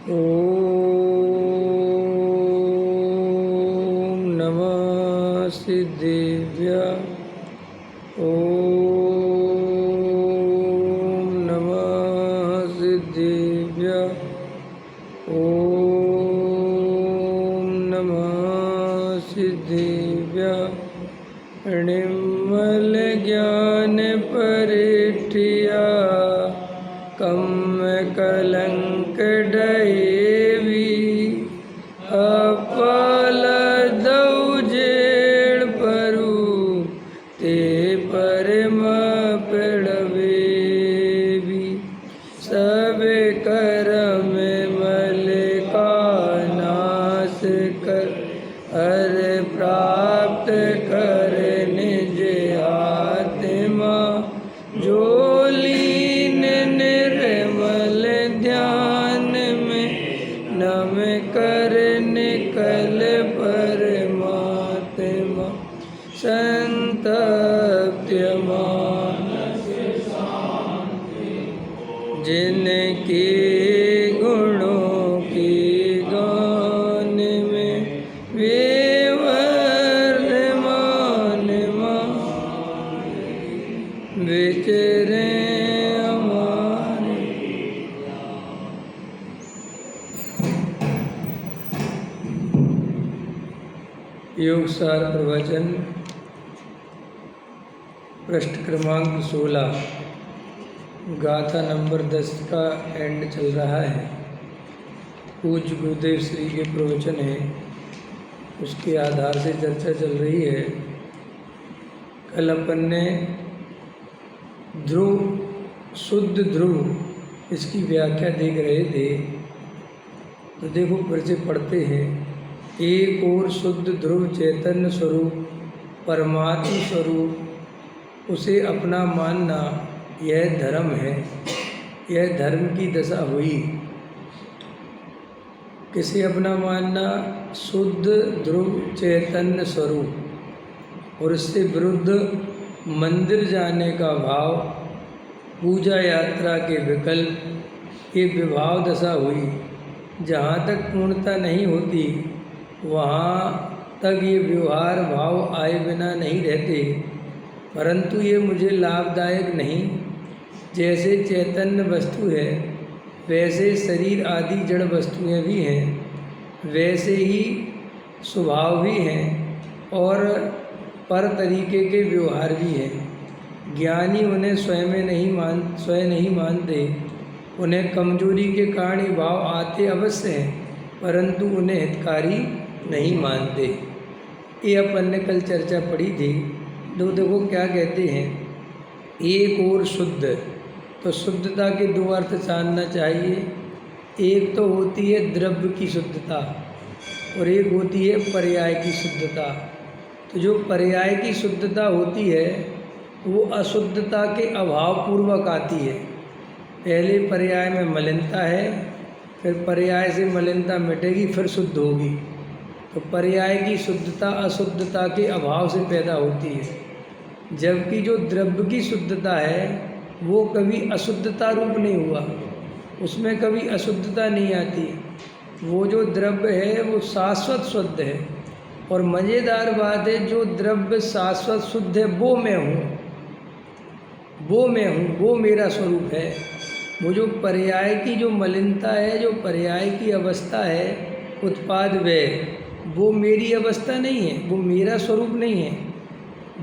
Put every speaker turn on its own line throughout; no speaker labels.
ओम नमः सिद्धिभ्यां। ओम नमः सिद्धिभ्यां। ओम नमः सिद्धिभ्यां। निर्मल ज्ञान परिठिया कम कलंक डहेवी। अपल दौजेड़ परु ते परम पेड़वेवी। सब करम मल का नाश कर हर प्राप्त कर निज आत्मा। जो लीन निर्मल ध्यान में नम कर निकल परमात्मा। संतप्यमान जिनके गुणों के गान में वे वर्णमान विचरे हमारे। योगसार प्रवचन पृष्ठ क्रमांक 16 गाथा नंबर 10 का एंड चल रहा है। पूज्य गुरुदेव श्री के प्रवचन है, उसके आधार से चर्चा चल रही है। कल अपन ने ध्रुव, शुद्ध ध्रुव, इसकी व्याख्या देख रहे थे। तो देखो परिचय पढ़ते हैं। एक और शुद्ध ध्रुव चैतन्य स्वरूप परमात्म स्वरूप, उसे अपना मानना यह धर्म है। यह धर्म की दशा हुई। किसे अपना मानना? शुद्ध ध्रुव चैतन्य स्वरूप, और इससे विरुद्ध मंदिर जाने का भाव, पूजा यात्रा के विकल्प, ये विभाव दशा हुई। जहाँ तक पूर्णता नहीं होती वहाँ तक ये व्यवहार भाव आए बिना नहीं रहते, परंतु ये मुझे लाभदायक नहीं। जैसे चैतन्य वस्तु है वैसे शरीर आदि जड़ वस्तुएं भी हैं, वैसे ही स्वभाव भी हैं और पर तरीके के व्यवहार भी हैं। ज्ञानी उन्हें स्वयं नहीं मानते। उन्हें कमजोरी के कारण ये भाव आते अवश्य हैं, परंतु उन्हें हितकारी नहीं मानते। ये अपन ने कल चर्चा पढ़ी थी। देखो क्या कहते हैं, एक और शुद्ध। तो शुद्धता के दो अर्थ जानना चाहिए। एक तो होती है द्रव्य की शुद्धता और एक होती है पर्याय की शुद्धता। तो जो पर्याय की शुद्धता होती है वो अशुद्धता के अभाव पूर्वक आती है। पहले पर्याय में मलिनता है, फिर पर्याय से मलिनता मिटेगी, फिर शुद्ध होगी। तो पर्याय की शुद्धता अशुद्धता के अभाव से पैदा होती है, जबकि जो द्रव्य की शुद्धता है वो कभी अशुद्धता रूप नहीं हुआ, उसमें कभी अशुद्धता नहीं आती। वो जो द्रव्य है वो शाश्वत शुद्ध है। और मज़ेदार बात है, जो द्रव्य शाश्वत शुद्ध है वो मैं हूँ, वो मेरा स्वरूप है। वो जो पर्याय की जो मलिनता है, जो पर्याय की अवस्था है उत्पाद व्यय, वो मेरी अवस्था नहीं है, वो मेरा स्वरूप नहीं है।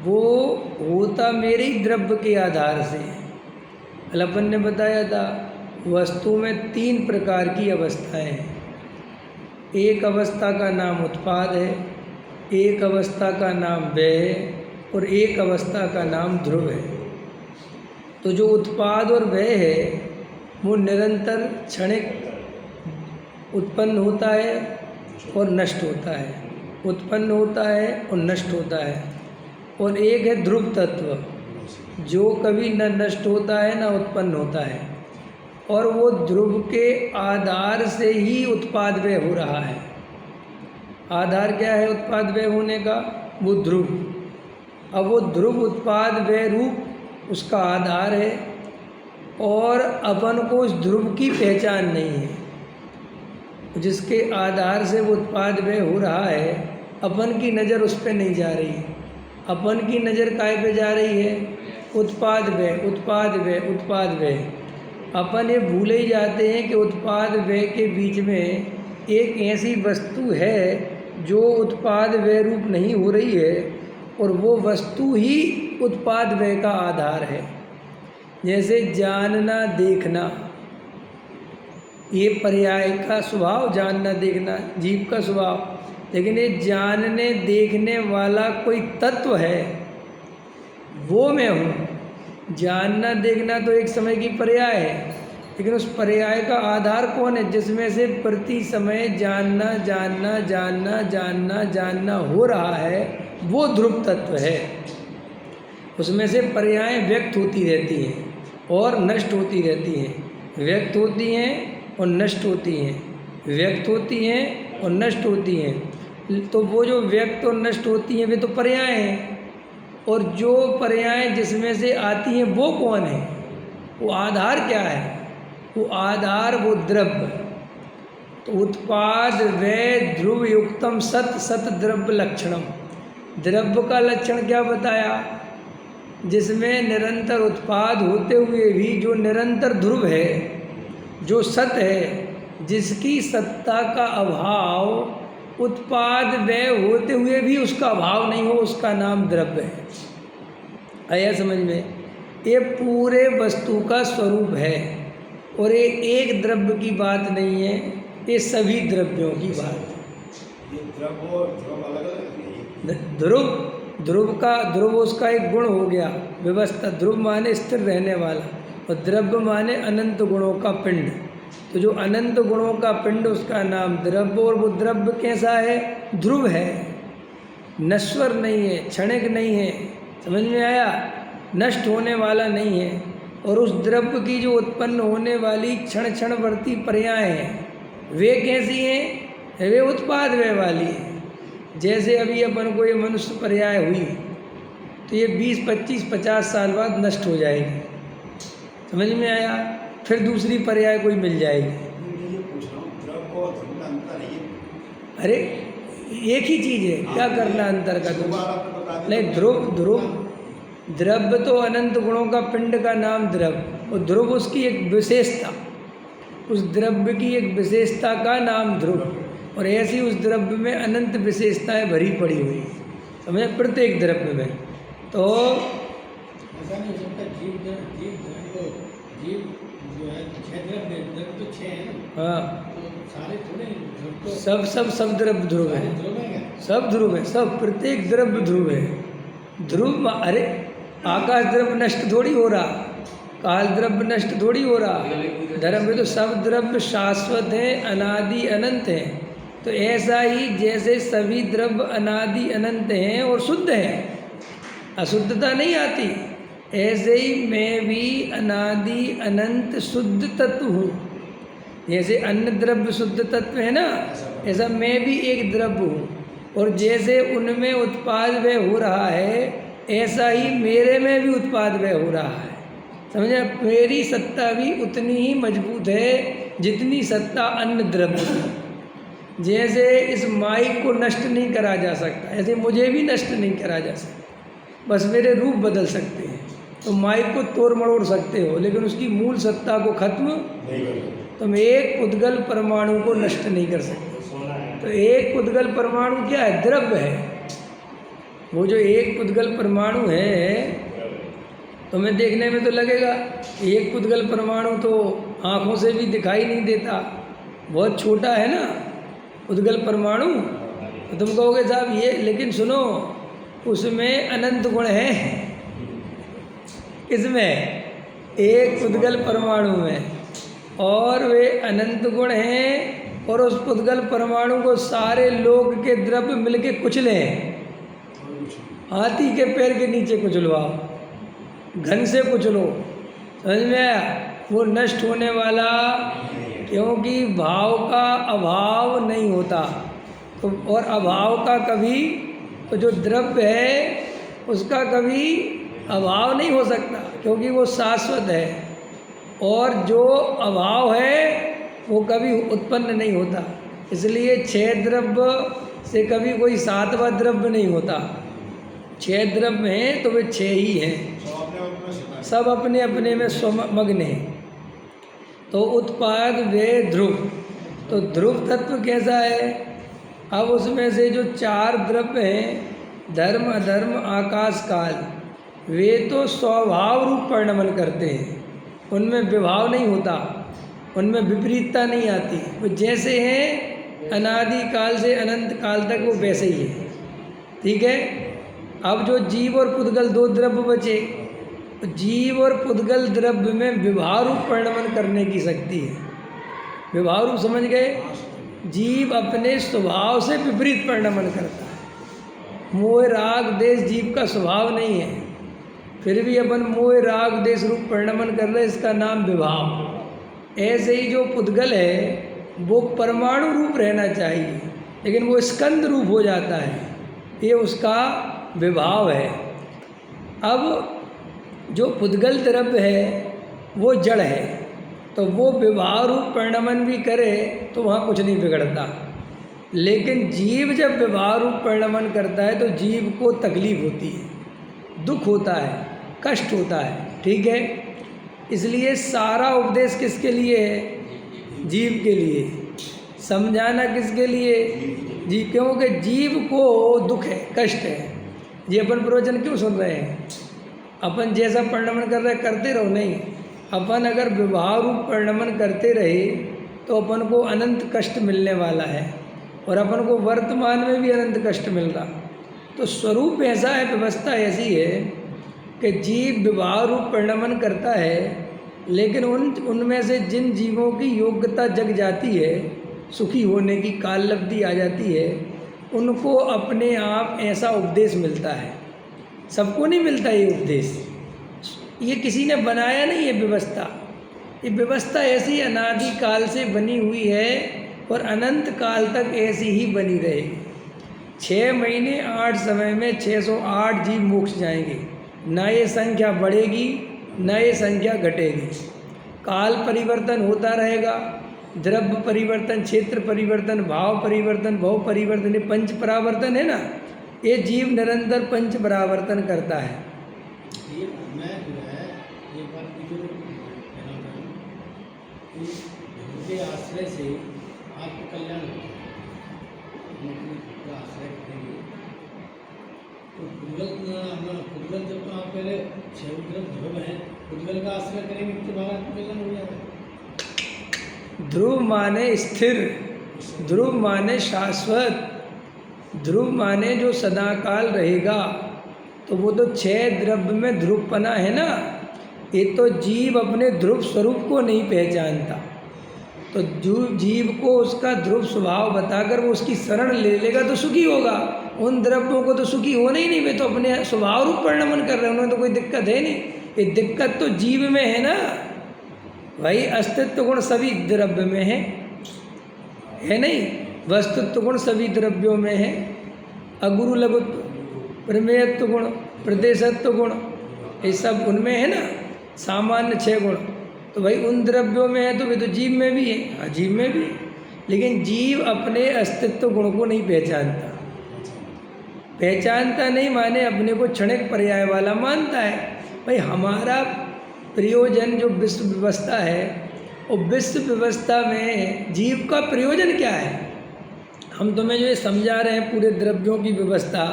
वो होता मेरे ही द्रव्य के आधार से है। अपन ने बताया था वस्तु में 3 प्रकार की अवस्थाएं हैं। एक अवस्था का नाम उत्पाद है, एक अवस्था का नाम व्यय है और एक अवस्था का नाम ध्रुव है। तो जो उत्पाद और व्यय है वो निरंतर क्षणिक उत्पन्न होता है और नष्ट होता है, उत्पन्न होता है और नष्ट होता है। और एक है ध्रुव तत्व, जो कभी न नष्ट होता है न उत्पन्न होता है, और वो ध्रुव के आधार से ही उत्पाद व्यय हो रहा है। आधार क्या है उत्पाद व्यय होने का? वो ध्रुव। अब वो ध्रुव उत्पाद व्यय रूप उसका आधार है, और अपन को उस ध्रुव की पहचान नहीं है। जिसके आधार से वो उत्पाद व्यय हो रहा है, अपन की नज़र उस पर नहीं जा रही। अपन की नज़र काय पे जा रही है? उत्पाद व्यय, उत्पाद व्यय, उत्पाद व्यय। अपन ये भूले ही जाते हैं कि उत्पाद व्यय के बीच में एक ऐसी वस्तु है जो उत्पाद व्यय रूप नहीं हो रही है, और वो वस्तु ही उत्पाद व्यय का आधार है। जैसे जानना, देखना, ये पर्याय का स्वभाव, जानना देखना जीव का स्वभाव, लेकिन ये जानने देखने वाला कोई तत्व है, वो मैं हूँ। जानना देखना तो एक समय की पर्याय है, लेकिन उस पर्याय का आधार कौन है? जिसमें से प्रति समय जानना जानना जानना जानना जानना हो रहा है, वो ध्रुव तत्व है। उसमें से पर्याय व्यक्त होती रहती हैं और नष्ट होती रहती हैं, व्यक्त होती हैं और नष्ट होती हैं, व्यक्त होती हैं और नष्ट होती हैं। तो वो जो व्यक्त और नष्ट होती हैं वे तो पर्याय हैं, और जो पर्याय जिसमें से आती हैं वो कौन है? वो आधार क्या है? वो आधार, वो द्रव्य। तो उत्पाद व्यय ध्रुव युक्तम सत सत द्रव्य लक्षणम। द्रव्य का लक्षण क्या बताया? जिसमें निरंतर उत्पाद होते हुए भी जो निरंतर ध्रुव है, जो सत है, जिसकी सत्ता का अभाव, उत्पाद व्यय होते हुए भी उसका अभाव नहीं हो, उसका नाम द्रव्य है। आया समझ में? ये पूरे वस्तु का स्वरूप है, और ये एक द्रव्य की बात नहीं है, ये सभी द्रव्यों की बात है।
द्रव्य और ध्रुव अलग अलग है।
ध्रुव उसका एक गुण हो गया, व्यवस्था। ध्रुव माने स्थिर रहने वाला, और द्रव्य माने अनंत गुणों का पिंड। तो जो अनंत गुणों का पिंड, उसका नाम द्रव्य। और वो द्रव्य कैसा है? ध्रुव है, नश्वर नहीं है, क्षणिक नहीं है। समझ में आया? नष्ट होने वाला नहीं है। और उस द्रव्य की जो उत्पन्न होने वाली क्षण क्षणवर्ती पर्याय हैं, वे कैसी हैं? वे उत्पाद व्यय वाली हैं। जैसे अभी अपन को ये मनुष्य पर्याय हुई, तो ये 20, 25, 50 साल बाद नष्ट हो जाएगी। समझ में आया? फिर दूसरी पर्याय कोई मिल जाएगी।
ये पूछ रहा हूँ, द्रव्य और ध्रुव में अंतर है ये?
अरे एक ही चीज़ है, क्या करना अंतर का? तो नहीं, द्रव्य तो अनंत गुणों का पिंड का नाम द्रव्य, और ध्रुव उसकी एक विशेषता, उस द्रव्य की एक विशेषता का नाम ध्रुव। और ऐसी उस द्रव्य में अनंत विशेषताएं भरी पड़ी हुई हैं, समझे? प्रत्येक द्रव्य में। तो
ऐसा नहीं हो सकता जीव जो है 6 द्रव्य तो 6 है ना?
हाँ,
तो सारे थोड़े ध्रुव तो
सब द्रव्य ध्रुव है,
ध्रुव है क्या?
सब ध्रुव है, सब प्रत्येक द्रव्य ध्रुव है। ध्रुव, अरे आकाश द्रव्य नष्ट थोड़ी हो रहा, काल द्रव्य नष्ट थोड़ी हो रहा। धर्म में तो सब द्रव्य शाश्वत हैं, अनादि अनंत हैं। तो ऐसा ही जैसे सभी द्रव्य अनादि अनंत हैं और शुद्ध हैं, अशुद्धता नहीं आती, ऐसे ही मैं भी अनादि अनंत शुद्ध तत्व हूँ। जैसे अन्य द्रव्य शुद्ध तत्व है ना, ऐसा मैं भी एक द्रव्य हूँ। और जैसे उनमें उत्पाद व्यय हो रहा है, ऐसा ही मेरे में भी उत्पाद व्यय हो रहा है। समझे? मेरी सत्ता भी उतनी ही मजबूत है जितनी सत्ता अन्य द्रव्य की। जैसे इस माइक को नष्ट नहीं करा जा सकता, ऐसे मुझे भी नष्ट नहीं करा जा सकता, बस मेरे रूप बदल सकते हैं। तो माइक को तोड़ मरोड़ सकते हो, लेकिन उसकी मूल सत्ता को खत्म
नहीं कर सकते।
तुम एक उद्गल परमाणु को नष्ट नहीं कर सकते। तो एक उद्गल परमाणु क्या है? द्रव्य है। वो जो एक उद्गल परमाणु है, तुम्हें देखने में तो लगेगा एक उद्गल परमाणु तो आँखों से भी दिखाई नहीं देता, बहुत छोटा है ना उद्गल परमाणु। तो तुम कहोगे साहब ये, लेकिन सुनो, उसमें अनंत गुण हैं। इसमें एक उद्गल परमाणु में, और वे अनंत गुण हैं। और उस उद्गल परमाणु को सारे लोक के द्रव्य मिलके कुचलें, हाथी के पैर के नीचे कुचलवाओ, घन से कुचलो, समझ में आया? वो नष्ट होने वाला, क्योंकि भाव का अभाव नहीं होता। तो और अभाव का कभी, तो जो द्रव्य है उसका कभी अभाव नहीं हो सकता, क्योंकि वो शाश्वत है। और जो अभाव है वो कभी उत्पन्न नहीं होता, इसलिए 6 द्रव्य से कभी कोई 7वां द्रव्य नहीं होता। 6 द्रव्य हैं तो वे 6 ही हैं, सब अपने अपने में स्वमग्न हैं। तो उत्पाद वे ध्रुव, तो ध्रुव तत्व कैसा है? अब उसमें से जो 4 द्रव्य हैं, धर्म अधर्म आकाश काल, वे तो स्वभाव रूप परिणमन करते हैं, उनमें विभाव नहीं होता, उनमें विपरीतता नहीं आती। वो जैसे हैं अनादि काल से अनंत काल तक वो वैसे ही है। ठीक है। अब जो जीव और पुद्गल 2 द्रव्य बचे, जीव और पुद्गल द्रव्य में विभाव रूप परिणमन करने की शक्ति है। विभाव रूप समझ गए? जीव अपने स्वभाव से विपरीत परिणमन करता है। मोह राग देश जीव का स्वभाव नहीं है, फिर भी अपन मोह राग देश रूप परिणमन कर रहे हैं, इसका नाम विभाव। ऐसे ही जो पुद्गल है वो परमाणु रूप रहना चाहिए, लेकिन वो स्कंद रूप हो जाता है, ये उसका विभाव है। अब जो पुद्गल द्रव्य है वो जड़ है, तो वो विभाव रूप परिणमन भी करे तो वहाँ कुछ नहीं बिगड़ता। लेकिन जीव जब विभाव रूप परिणमन करता है तो जीव को तकलीफ होती है, दुख होता है, कष्ट होता है। ठीक है। इसलिए सारा उपदेश किसके लिए है? जीव के लिए। समझाना किसके लिए? जीव, क्योंकि जीव को दुख है, कष्ट है। ये अपन प्रवचन क्यों सुन रहे हैं? अपन जैसा परिणमन कर रहे करते रहो, नहीं। अपन अगर विभाव रूप परिणमन करते रहे तो अपन को अनंत कष्ट मिलने वाला है, और अपन को वर्तमान में भी अनंत कष्ट मिल रहा। तो स्वरूप ऐसा है, व्यवस्था ऐसी है कि जीव विभाव रूप परिणमन करता है, लेकिन उनमें से जिन जीवों की योग्यता जग जाती है, सुखी होने की काल लब्धि आ जाती है, उनको अपने आप ऐसा उपदेश मिलता है। सबको नहीं मिलता ये उपदेश, ये किसी ने बनाया नहीं है व्यवस्था। ये व्यवस्था ऐसी अनादि काल से बनी हुई है और अनंत काल तक ऐसी ही बनी रहेगी। 6 महीने 8 समय में 608 जीव मोक्ष जाएंगे, ना ये संख्या बढ़ेगी ना ये संख्या घटेगी। काल परिवर्तन होता रहेगा, द्रव्य परिवर्तन, क्षेत्र परिवर्तन, भाव परिवर्तन, भव परिवर्तन, ये 5 परावर्तन है ना, ये जीव निरंतर 5 परावर्तन करता है।
ये मैं जो है एक बात की जो कहना चाहूँ कि धर्म के आश्रय से आपको कल्याण होता है। नौकरी का आश्रय करेंगे तो पुद्गल जब तो आप पहले 6 ध्रुव हैं, पुद्गल का आश्रय करेंगे तो बाहर कल्याण हो जाएगा।
ध्रुव माने स्थिर, ध्रुव माने शाश्वत, ध्रुव माने जो सदाकाल रहेगा। तो वो तो 6 द्रव्य में ध्रुवपना है ना। ये तो जीव अपने ध्रुव स्वरूप को नहीं पहचानता, तो जो जीव को उसका ध्रुव स्वभाव बताकर वो उसकी शरण ले लेगा तो सुखी होगा। उन द्रव्यों को तो सुखी होना ही नहीं, वे तो अपने स्वभाव रूप परिणमन कर रहे हैं, उन्हें तो कोई दिक्कत है नहीं। ये दिक्कत तो जीव में है ना भाई। अस्तित्व गुण सभी द्रव्य में है नहीं, वस्तुत्व गुण सभी द्रव्यों में है। अगुरु लघुत्व, प्रमेयत्व गुण, प्रदेशत्व गुण, ये सब उनमें है ना। सामान्य 6 गुण तो भाई उन द्रव्यों में है, तो वे तो जीव में भी है। हाँ, जीव में भी है, लेकिन जीव अपने अस्तित्व गुण को नहीं पहचानता। पहचानता नहीं माने अपने को क्षणिक पर्याय वाला मानता है। भाई हमारा प्रयोजन जो विश्व व्यवस्था है, और विश्व व्यवस्था में जीव का प्रयोजन क्या है? हम तुम्हें जो ये समझा रहे हैं पूरे द्रव्यों की व्यवस्था,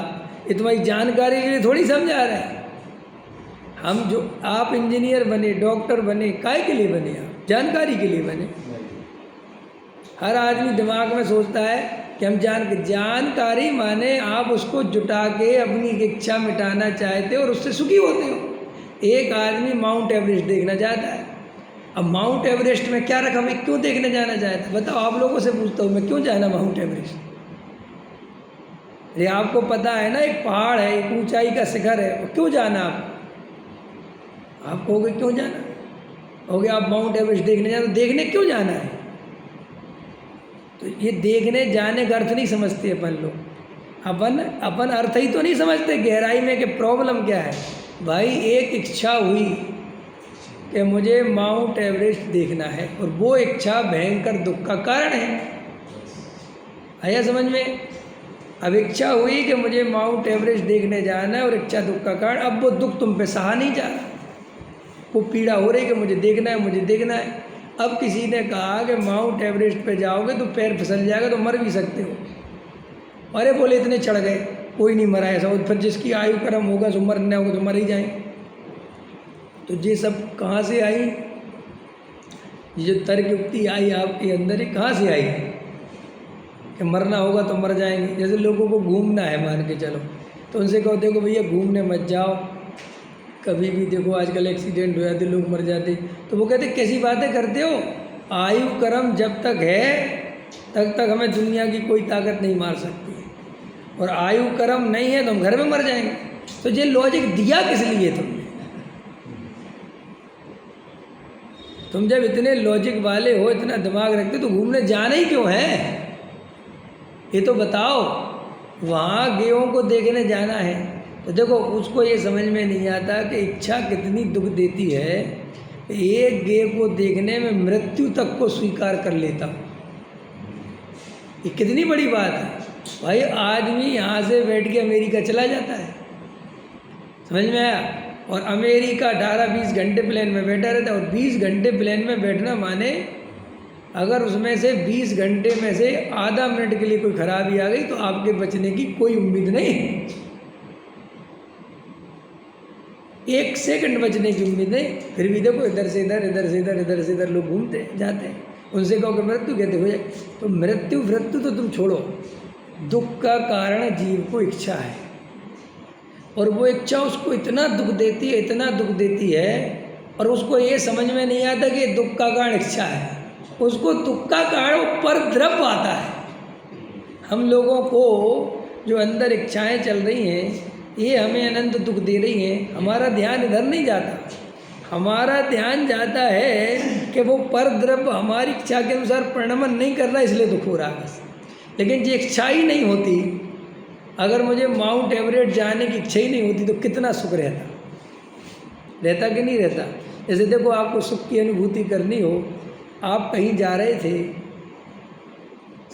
ये तुम्हारी जानकारी के लिए थोड़ी समझा रहे हैं। हम जो आप इंजीनियर बने, डॉक्टर बने, काय के लिए बने? आप जानकारी के लिए बने। हर आदमी दिमाग में सोचता है कि हम जानकारी माने आप उसको जुटा के अपनी इच्छा मिटाना चाहते हो और उससे सुखी होते हो। एक आदमी माउंट एवरेस्ट देखना चाहता है। अब माउंट एवरेस्ट में क्या रखा, मैं क्यों देखने जाना चाहता है? बताओ, आप लोगों से पूछता हूँ, मैं क्यों जाना माउंट एवरेस्ट? ये आपको पता है ना, एक पहाड़ है, एक ऊंचाई का शिखर है, क्यों जाना आप कहोगे क्यों जाना? कहोगे आप माउंट एवरेस्ट देखने जाना, तो देखने क्यों जाना है? तो ये देखने जाने का अर्थ नहीं समझते अपन लोग। अपन अर्थ ही तो नहीं समझते गहराई में कि प्रॉब्लम क्या है। भाई एक इच्छा हुई कि मुझे माउंट एवरेस्ट देखना है, और वो इच्छा भयंकर दुख का कारण है। आया समझ में? अब इच्छा हुई कि मुझे माउंट एवरेस्ट देखने जाना है और इच्छा दुख का कारण, अब वो दुख तुम पे सहा नहीं जा रहा, वो पीड़ा हो रही कि मुझे देखना है, मुझे देखना है। अब किसी ने कहा कि माउंट एवरेस्ट पे जाओगे तो पैर फिसल जाएगा, तो मर भी सकते हो। अरे बोले इतने चढ़ गए, कोई नहीं मरा ऐसा, फिर जिसकी आयु कर्म होगा सो मरना होगा तो मर ही जाएंगे। तो ये सब कहाँ से आई? ये जो तर्क युक्ति आई आपके अंदर, ये कहाँ से आई कि मरना होगा तो मर जाएंगे? जैसे लोगों को घूमना है मान के चलो, तो उनसे कहो देखो भैया घूमने मत जाओ, कभी भी देखो आजकल एक्सीडेंट हो जाते, लोग मर जाते, तो वो कहते कैसी बातें करते हो, आयु कर्म जब तक है तब तक हमें दुनिया की कोई ताकत नहीं मार सकती, और आयु कर्म नहीं है तो हम घर में मर जाएंगे। तो ये लॉजिक दिया किस लिए तुमने? तुम जब इतने लॉजिक वाले हो, इतना दिमाग रखते, तो घूमने जाना ही क्यों है? ये तो बताओ। वहाँ गेयों को देखने जाना है, तो देखो उसको ये समझ में नहीं आता कि इच्छा कितनी दुख देती है। एक गे को देखने में मृत्यु तक को स्वीकार कर लेता हूँ, ये कितनी बड़ी बात है भाई। आदमी यहाँ से बैठ के अमेरिका चला जाता है, समझ में आया? और अमेरिका 18-20 घंटे प्लेन में बैठा रहता है, और 20 घंटे प्लेन में बैठना माने अगर उसमें से 20 घंटे में से आधा मिनट के लिए कोई खराबी आ गई तो आपके बचने की कोई उम्मीद नहीं है, 1 सेकंड बचने की उम्मीद नहीं। फिर भी देखो इधर से इधर, इधर से इधर, इधर से इधर लोग घूमते जाते हैं। उनसे कहो कि मृत्यु कहते हो जाए, तो मृत्यु तो तुम छोड़ो, दुख का कारण जीव को इच्छा है, और वो इच्छा उसको इतना दुख देती है, इतना दुख देती है, और उसको ये समझ में नहीं आता कि दुख का कारण इच्छा है। उसको दुख का कारण वो परद्रव्य आता है। हम लोगों को जो अंदर इच्छाएं चल रही हैं, ये हमें अनंत दुख दे रही हैं, हमारा ध्यान इधर नहीं जाता। हमारा ध्यान जाता है कि वो परद्रव्य हमारी इच्छा के अनुसार परिणमन नहीं कर रहा, इसलिए दुख हो रहा है। लेकिन जो इच्छा ही नहीं होती, अगर मुझे माउंट एवरेस्ट जाने की इच्छा ही नहीं होती तो कितना सुख रहता कि नहीं रहता? जैसे देखो आपको सुख की अनुभूति करनी हो, आप कहीं जा रहे थे,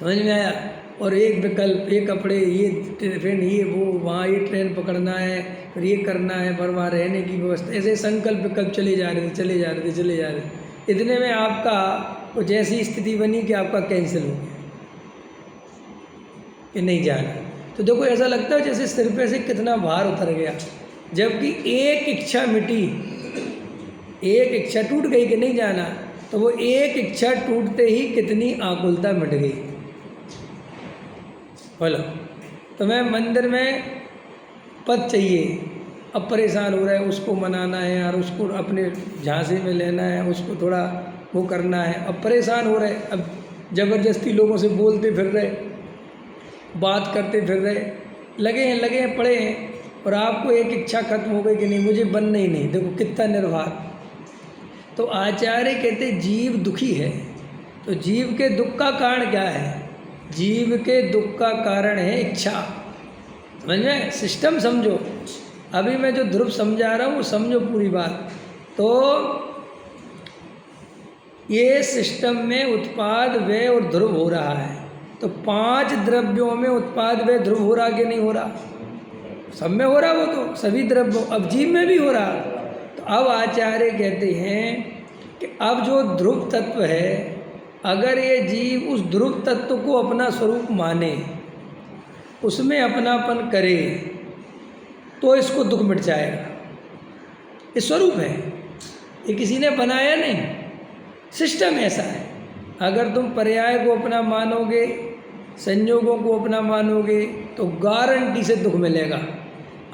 समझ में आया, और एक विकल्प, ये कपड़े, ये ट्रेन, ये वो, वहाँ ये ट्रेन पकड़ना है, फिर ये करना है, पर वहाँ रहने की व्यवस्था, ऐसे संकल्प विकल्प चले जा रहे थे। इतने में आपका कुछ ऐसी स्थिति बनी कि आपका कैंसिल हो गया कि नहीं जाना। तो देखो ऐसा लगता है जैसे सिर पे से कितना भार उतर गया, जबकि एक इच्छा मिटी, एक इच्छा टूट गई कि नहीं जाना, तो वो एक इच्छा टूटते ही कितनी आकुलता मिट गई। बोलो, तो मैं मंदिर में पद चाहिए, अब परेशान हो रहा है, उसको मनाना है और उसको अपने झांसे में लेना है, उसको थोड़ा वो करना है, अब परेशान हो रहे, अब ज़बरदस्ती लोगों से बोलते फिर रहे, बात करते फिर रहे, लगे हैं पड़े हैं, और आपको एक इच्छा खत्म हो गई कि नहीं मुझे बनना ही नहीं। देखो कितना निर्वाह। तो आचार्य कहते जीव दुखी है, तो जीव के दुख का कारण क्या है? जीव के दुख का कारण है इच्छा। समझ में? सिस्टम समझो। अभी मैं जो ध्रुव समझा रहा हूँ वो समझो पूरी बात। तो ये सिस्टम में उत्पाद व्यय और ध्रुव हो रहा है, तो 5 द्रव्यों में उत्पाद व्यय ध्रुव हो रहा कि नहीं हो रहा? सब में हो रहा, वो तो सभी द्रव्यों, अब जीव में भी हो रहा। तो अब आचार्य कहते हैं कि अब जो ध्रुव तत्व है, अगर ये जीव उस ध्रुव तत्व को अपना स्वरूप माने, उसमें अपनापन करे, तो इसको दुख मिट जाएगा। ये स्वरूप है, ये किसी ने बनाया नहीं, सिस्टम ऐसा है। अगर तुम पर्याय को अपना मानोगे, संयोगों को अपना मानोगे, तो गारंटी से दुख मिलेगा।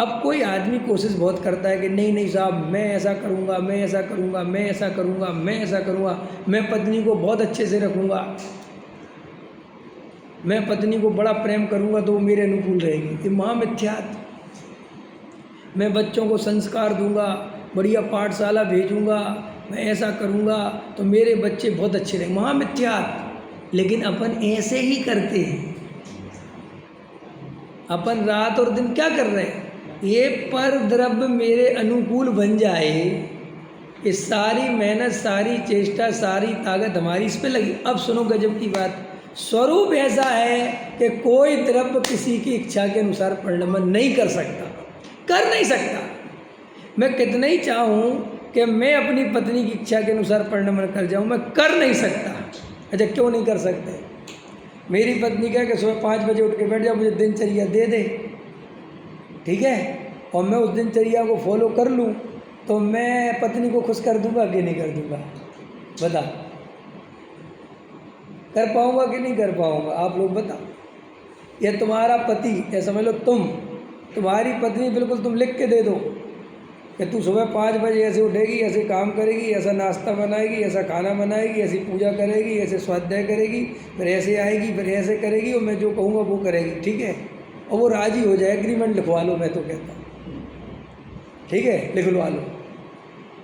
अब कोई आदमी कोशिश बहुत करता है कि नहीं साहब, मैं ऐसा करूँगा, मैं ऐसा करूँगा, मैं ऐसा करूँगा, मैं ऐसा करूँगा, मैं पत्नी को बहुत अच्छे से रखूँगा, मैं पत्नी को बड़ा प्रेम करूँगा तो वो मेरे अनुकूल रहेगी। ये महामिथ्यात्व। मैं बच्चों को संस्कार दूंगा, बढ़िया पाठशाला भेजूंगा, मैं ऐसा करूंगा तो मेरे बच्चे बहुत अच्छे रहेंगे। महामिथ्यात्व। लेकिन अपन ऐसे ही करते हैं। अपन रात और दिन क्या कर रहे हैं? ये पर द्रव्य मेरे अनुकूल बन जाए, ये सारी मेहनत, सारी चेष्टा, सारी ताकत हमारी इस पे लगी। अब सुनो गजब की बात, स्वरूप ऐसा है कि कोई द्रव्य किसी की इच्छा के अनुसार परिणमन नहीं कर सकता, कर नहीं सकता। मैं कितना ही चाहूँ कि मैं अपनी पत्नी की इच्छा के अनुसार परिणमन कर जाऊँ, मैं कर नहीं सकता। अच्छा, क्यों नहीं कर सकते? मेरी पत्नी कहे कि सुबह 5 बजे उठ के बैठ जाओ, मुझे दिनचर्या दे दे, ठीक है, और मैं उस दिनचर्या को फॉलो कर लूँ, तो मैं पत्नी को खुश कर दूंगा कि नहीं कर दूंगा? बता, कर पाऊंगा कि नहीं कर पाऊंगा? आप लोग बताओ। ये तुम्हारा पति, या समझ लो तुम्हारी पत्नी, बिल्कुल तुम लिख के दे दो कि तू सुबह 5 बजे ऐसे उठेगी, ऐसे काम करेगी, ऐसा नाश्ता बनाएगी, ऐसा खाना बनाएगी, ऐसी पूजा करेगी, ऐसे स्वाध्याय करेगी, फिर ऐसे आएगी, फिर ऐसे करेगी, और मैं जो कहूँगा वो करेगी, ठीक है, और वो राजी हो जाए, एग्रीमेंट लिखवा लो। मैं तो कहता हूँ ठीक है, लिखवा लो,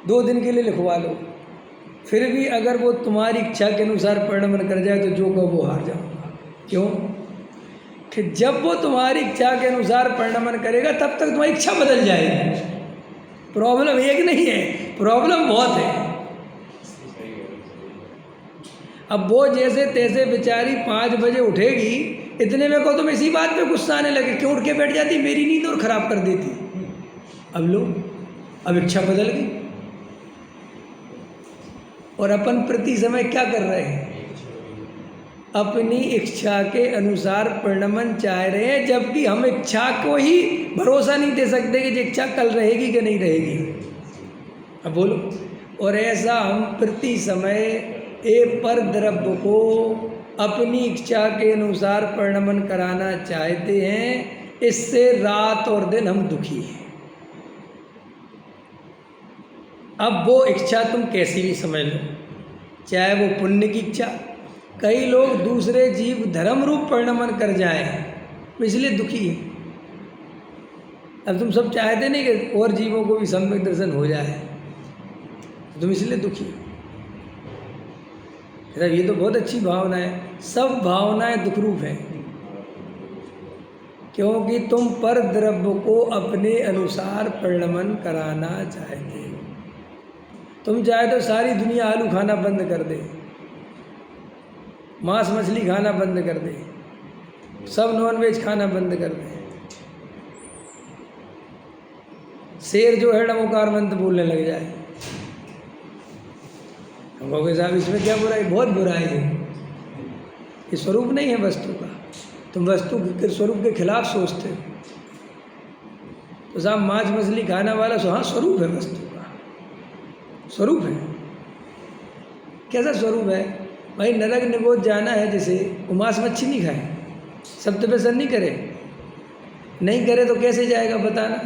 2 दिन के लिए लिखवा लो। फिर भी अगर वो तुम्हारी इच्छा के अनुसार परिणमन कर जाए तो जो कहो वो हार जाऊंगा। क्यों? कि जब वो तुम्हारी इच्छा के अनुसार परिणमन करेगा तब तक तुम्हारी इच्छा बदल जाएगी। प्रॉब्लम एक नहीं है, प्रॉब्लम बहुत है। अब वो जैसे तैसे बेचारी 5 बजे उठेगी, इतने में को तुम इसी बात पे गुस्सा आने लगे, क्यों उठ के बैठ जाती, मेरी नींद और ख़राब कर देती। अब लो, अब इच्छा बदल गई, और अपन प्रति समय क्या कर रहे हैं? अपनी इच्छा के अनुसार परिणमन चाह रहे हैं, जबकि हम इच्छा को ही भरोसा नहीं दे सकते कि ये इच्छा कल रहेगी कि नहीं रहेगी। अब बोलो। और ऐसा हम प्रति समय एक पर द्रव्य को अपनी इच्छा के अनुसार परिणमन कराना चाहते हैं, इससे रात और दिन हम दुखी हैं। अब वो इच्छा तुम कैसी भी समझ लो, चाहे वो पुण्य की इच्छा, कई लोग दूसरे जीव धर्म रूप परिणमन कर जाए, इसलिए दुखी है। अब तुम सब चाहते नहीं कि और जीवों को भी सम्यक दर्शन हो जाए, तुम इसलिए दुखी हो। ये तो बहुत अच्छी भावना है। सब भावनाएं दुख रूप हैं, क्योंकि तुम पर द्रव्य को अपने अनुसार परिणमन कराना चाहते हो। तुम चाहे तो सारी दुनिया आलू खाना बंद कर दे, मांस मछली खाना बंद कर दे, सब नॉनवेज खाना बंद कर दे। शेर जो है नमोकार मंत्र बोलने लग जाए, हम कहोगे साहब इसमें क्या बुराई? बहुत बुराई है। ये स्वरूप नहीं है वस्तु का, तुम वस्तु के स्वरूप के खिलाफ सोचते हो। तो साहब मांस मछली खाने वाला हाँ स्वरूप है, वस्तु का स्वरूप है। कैसा स्वरूप है भाई? नरक निगोद जाना है जिसे, वो मांस मच्छी नहीं खाए, सब तपस्या नहीं करे, नहीं करे तो कैसे जाएगा बताना?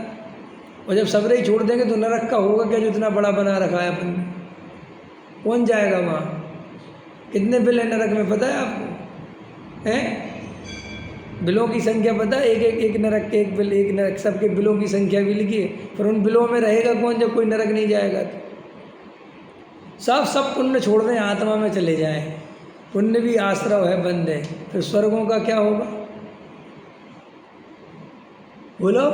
और जब सबरे ही छोड़ देंगे तो नरक का होगा क्या, जो इतना बड़ा बना रखा है अपन ने? कौन जाएगा वहाँ? कितने बिल है नरक में पता है आपको? हैं? बिलों की संख्या पता है? एक नरक के एक बिल, एक नरक, सबके बिलों की संख्या भी लिखी है। पर उन बिलों में रहेगा कौन जब कोई नरक नहीं जाएगा तो? सब पुण्य छोड़ दें, आत्मा में चले जाएं। पुण्य भी आश्रव है, बंद है, फिर स्वर्गों का क्या होगा? बोलो।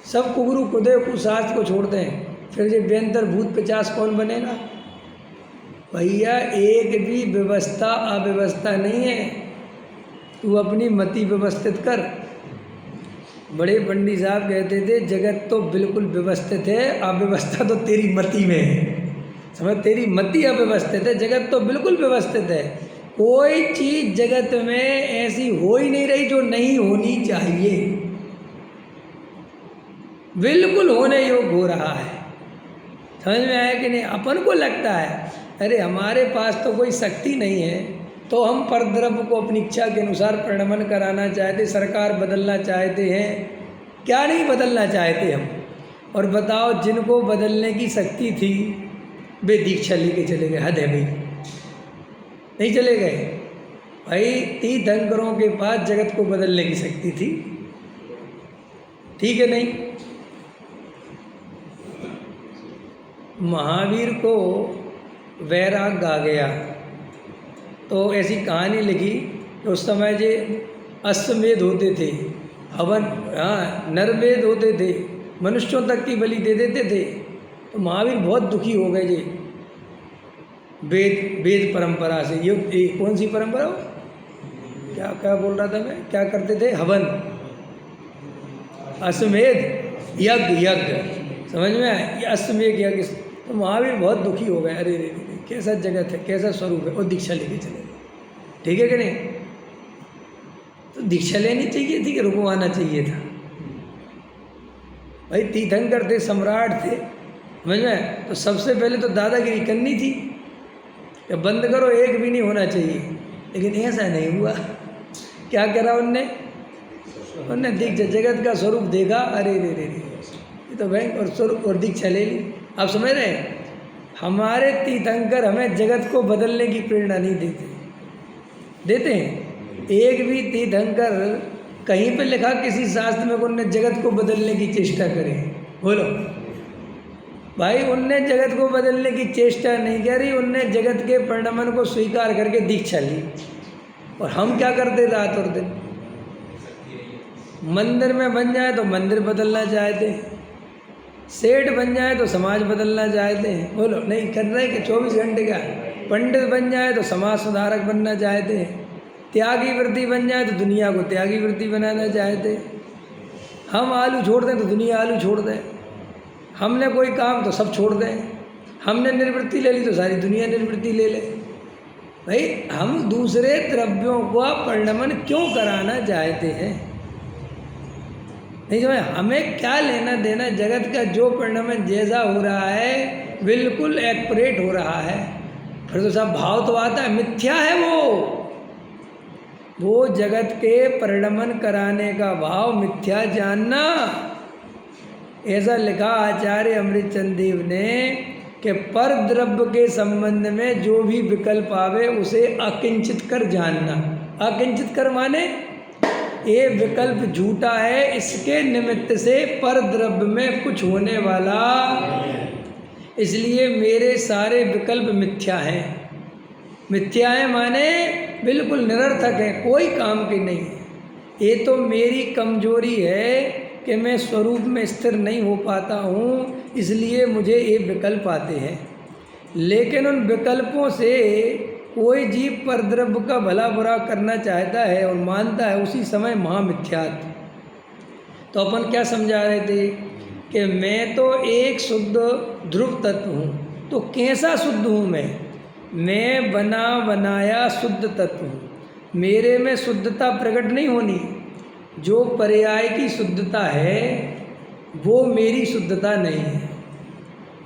सब कुगुरु कुदे कुशास्त्र को छोड़ दें, फिर जब व्यंतर भूत 50 कौन बनेगा? भैया एक भी व्यवस्था अव्यवस्था नहीं है, तू अपनी मति व्यवस्थित कर। बड़े पंडित साहब कहते थे जगत तो बिल्कुल व्यवस्थित है, अव्यवस्था तो तेरी मति में है। समझ, तेरी मति अव्यवस्थित है, जगत तो बिल्कुल व्यवस्थित है। कोई चीज़ जगत में ऐसी हो ही नहीं रही जो नहीं होनी चाहिए, बिल्कुल होने योग्य हो रहा है। समझ में आया कि नहीं? अपन को लगता है अरे हमारे पास तो कोई शक्ति नहीं है, तो हम परद्रव्य को अपनी इच्छा के अनुसार परिणमन कराना चाहते, सरकार बदलना चाहते हैं। क्या नहीं बदलना चाहते हम? और बताओ, जिनको बदलने की शक्ति थी वे दीक्षा लेके चले गए। हद है भाई, नहीं चले गए भाई? तीर्थंकरों के पास जगत को बदलने की शक्ति थी, ठीक है नहीं? महावीर को वैराग आ गया तो ऐसी कहानी लिखी कि उस समय जे अश्वमेध होते थे, हवन, हाँ, नरमेध होते थे, मनुष्यों तक की बलि दे देते थे। तो महावीर बहुत दुखी हो गए जी वेद परंपरा से। ये कौन सी परंपरा हो? क्या क्या बोल रहा था मैं, क्या करते थे, हवन, अश्वमेध यज्ञ, समझ में आया, ये अश्वमेध यज्ञ। तो महावीर बहुत दुखी हो गए, अरे रे रे, कैसा जगत है, कैसा स्वरूप है, और दीक्षा लेके चले गए। ठीक है कि नहीं? तो दीक्षा लेनी चाहिए थी कि रुकवाना चाहिए था? भाई तीर्थंकर थे, सम्राट थे, समझ में, तो सबसे पहले तो दादागिरी करनी थी कि बंद करो, एक भी नहीं होना चाहिए। लेकिन ऐसा नहीं हुआ। क्या करा उनने दीक्षा, जगत का स्वरूप देखा, अरे रे रे रे, ये तो बैंक और स्वरूप और दीक्षा ले ली। आप समझ रहे हैं? हमारे तीर्थंकर हमें जगत को बदलने की प्रेरणा नहीं देते हैं। एक भी तीर्थंकर कहीं पे लिखा किसी शास्त्र में उनने जगत को बदलने की चेष्टा करी? बोलो भाई, उनने जगत को बदलने की चेष्टा नहीं करी, उनने जगत के परिणामन को स्वीकार करके दीक्षा ली। और हम क्या करते रात और दिन? मंदिर में बन जाए तो मंदिर बदलना चाहते हैं, सेठ बन जाए तो समाज बदलना चाहते हैं। बोलो नहीं कर रहे कि 24 घंटे का? पंडित बन जाए तो समाज सुधारक बनना चाहते हैं, त्यागी वृत्ति बन जाए तो दुनिया को त्यागी वृत्ति बनाना चाहते हैं। हम आलू छोड़ दें तो दुनिया आलू छोड़ दे, हमने कोई काम तो सब छोड़ दें, हमने निर्वृत्ति ले ली तो सारी दुनिया निर्वृत्ति ले ले। भाई हम दूसरे द्रव्यों का परिणमन क्यों कराना चाहते हैं? नहीं समझ, हमें क्या लेना देना? जगत का जो परिणमन जैसा हो रहा है बिल्कुल एक्यूरेट हो रहा है, फिर तो सब भाव तो आता है, मिथ्या है वो जगत के परिणमन कराने का भाव मिथ्या जानना। ऐसा लिखा आचार्य अमृतचंद देव ने कि पर द्रव्य के संबंध में जो भी विकल्प आवे उसे अकिंचित कर जानना। अकिंचित कर माने ये विकल्प झूठा है, इसके निमित्त से पर द्रव्य में कुछ होने वाला, इसलिए मेरे सारे विकल्प मिथ्या हैं। मिथ्या है माने बिल्कुल निरर्थक है, कोई काम की नहीं है। ये तो मेरी कमजोरी है कि मैं स्वरूप में स्थिर नहीं हो पाता हूँ, इसलिए मुझे ये विकल्प आते हैं। लेकिन उन विकल्पों से कोई जीव परद्रव्य का भला बुरा करना चाहता है और मानता है, उसी समय महामिथ्यात्व। तो अपन क्या समझा रहे थे कि मैं तो एक शुद्ध ध्रुव तत्व हूँ। तो कैसा शुद्ध हूँ मैं बना बनाया शुद्ध तत्व हूँ। मेरे में शुद्धता प्रकट नहीं होनी, जो पर्याय की शुद्धता है वो मेरी शुद्धता नहीं है।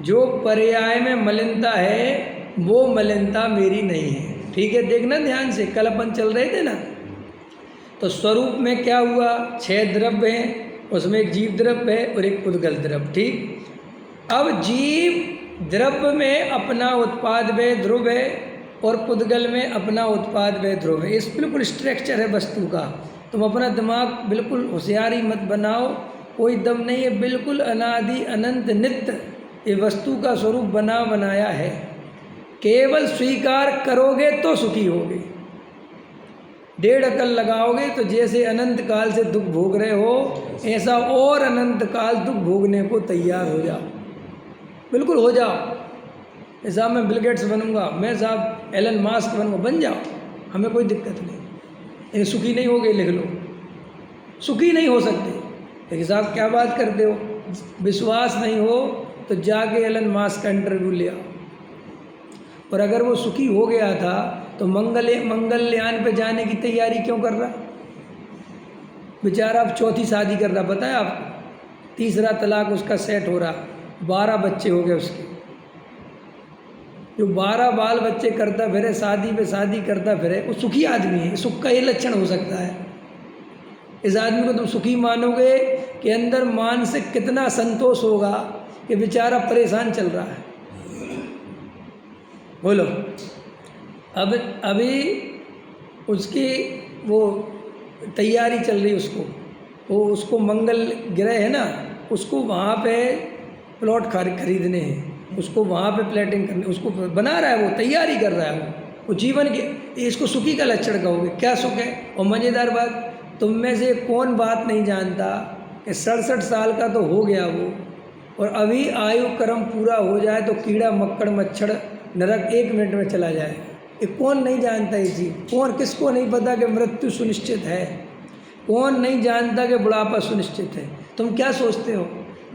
जो पर्याय में मलिनता है वो मलिनता मेरी नहीं है। ठीक है, देखना ध्यान से, कल अपन चल रहे थे ना, तो स्वरूप में क्या हुआ? 6 द्रव्य हैं, उसमें एक जीव द्रव्य है और एक पुद्गल द्रव्य। ठीक, अब जीव द्रव्य में अपना उत्पाद व ध्रुव है और पुद्गल में अपना उत्पाद व ध्रुव है। इस बिल्कुल स्ट्रक्चर है वस्तु का। तुम अपना दिमाग बिल्कुल होशियारी मत बनाओ, कोई दम नहीं है, बिल्कुल अनादि अनंत नित्य ये वस्तु का स्वरूप बना बनाया है। केवल स्वीकार करोगे तो सुखी होगे, 1.5 अकल लगाओगे तो जैसे अनंत काल से दुख भोग रहे हो ऐसा और अनंत काल दुख भोगने को तैयार हो जाओ, बिल्कुल हो जाओ। साहब मैं बिल गेट्स बनूंगा, मैं साहब एलन मास्क बनूंगा, बन जाओ, हमें कोई दिक्कत नहीं। लेकिन सुखी नहीं हो गए, लिख लो, सुखी नहीं हो सकते। लेकिन साहब क्या बात करते हो, विश्वास नहीं हो तो जाके एलन मास्क का इंटरव्यू ले आओ। और अगर वो सुखी हो गया था तो मंगलयान पे जाने की तैयारी क्यों कर रहा? बेचारा अब 4थी शादी कर रहा, बताया आपको, 3रा तलाक उसका सेट हो रहा, 12 बच्चे हो गए उसके। जो 12 बाल बच्चे करता फिरे, शादी पे शादी करता फिरे, वो सुखी आदमी है। सुख का ये लक्षण हो सकता है। इस आदमी को तुम सुखी मानोगे कि अंदर मानसिक कितना संतोष होगा कि बेचारा परेशान चल रहा है। बोलो, अब अभी उसकी वो तैयारी चल रही, उसको मंगल ग्रह है ना, उसको वहाँ पे प्लॉट खरीदने हैं, उसको वहाँ पे प्लेटिंग करनी, उसको बना रहा है, वो तैयारी कर रहा है। वो जीवन के, इसको सुखी का लक्षण कहोगे? क्या सुख है? और मज़ेदार बात, तुम में से कौन बात नहीं जानता कि 67 साल का तो हो गया वो, और अभी आयु क्रम पूरा हो जाए तो कीड़ा मक्कड़ मच्छर नरक 1 मिनट में चला जाए। ये कौन नहीं जानता ये चीज़? कौन, किसको नहीं पता कि मृत्यु सुनिश्चित है? कौन नहीं जानता कि बुढ़ापा सुनिश्चित है? तुम क्या सोचते हो?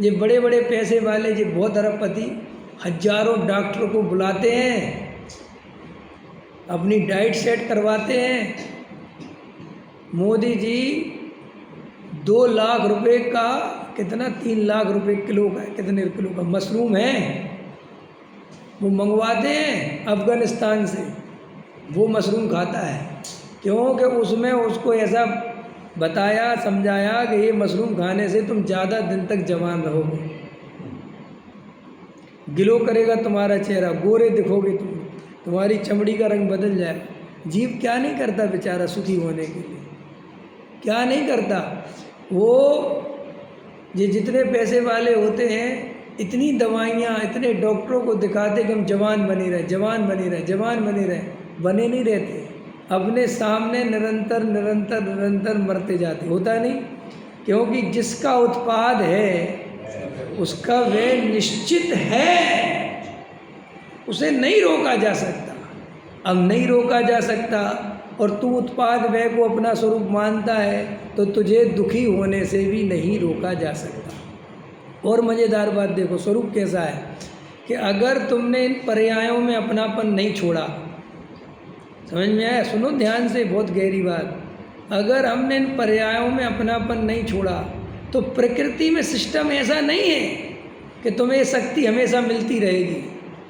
ये बड़े बड़े पैसे वाले, ये बहुत अरबपति हजारों डॉक्टरों को बुलाते हैं, अपनी डाइट सेट करवाते हैं। मोदी जी 2 लाख रुपए का, कितना 3 लाख रुपए किलो का, कितने किलो का मशरूम है, वो मंगवाते हैं अफ़गानिस्तान से। वो मशरूम खाता है क्योंकि उसमें उसको ऐसा बताया समझाया कि ये मशरूम खाने से तुम ज़्यादा दिन तक जवान रहोगे, ग्लो करेगा तुम्हारा चेहरा, गोरे दिखोगे तुम, तुम्हारी चमड़ी का रंग बदल जाएगा। जीव क्या नहीं करता बेचारा सुखी होने के लिए, क्या नहीं करता। वो ये जितने पैसे वाले होते हैं, इतनी दवाइयाँ, इतने डॉक्टरों को दिखाते कि हम जवान बने रहे, जवान बने रहे, जवान बने रहे, बने नहीं रहते। अपने सामने निरंतर निरंतर निरंतर मरते जाते। होता नहीं, क्योंकि जिसका उत्पाद है उसका वे निश्चित है, उसे नहीं रोका जा सकता। अब नहीं रोका जा सकता और तू उत्पाद व्यय को अपना स्वरूप मानता है तो तुझे दुखी होने से भी नहीं रोका जा सकता। और मज़ेदार बात देखो, स्वरूप कैसा है कि अगर तुमने इन पर्यायों में अपनापन नहीं छोड़ा, समझ में आया? सुनो ध्यान से, बहुत गहरी बात। अगर हमने इन पर्यायों में अपनापन नहीं छोड़ा तो प्रकृति में सिस्टम ऐसा नहीं है कि तुम्हें शक्ति हमेशा मिलती रहेगी,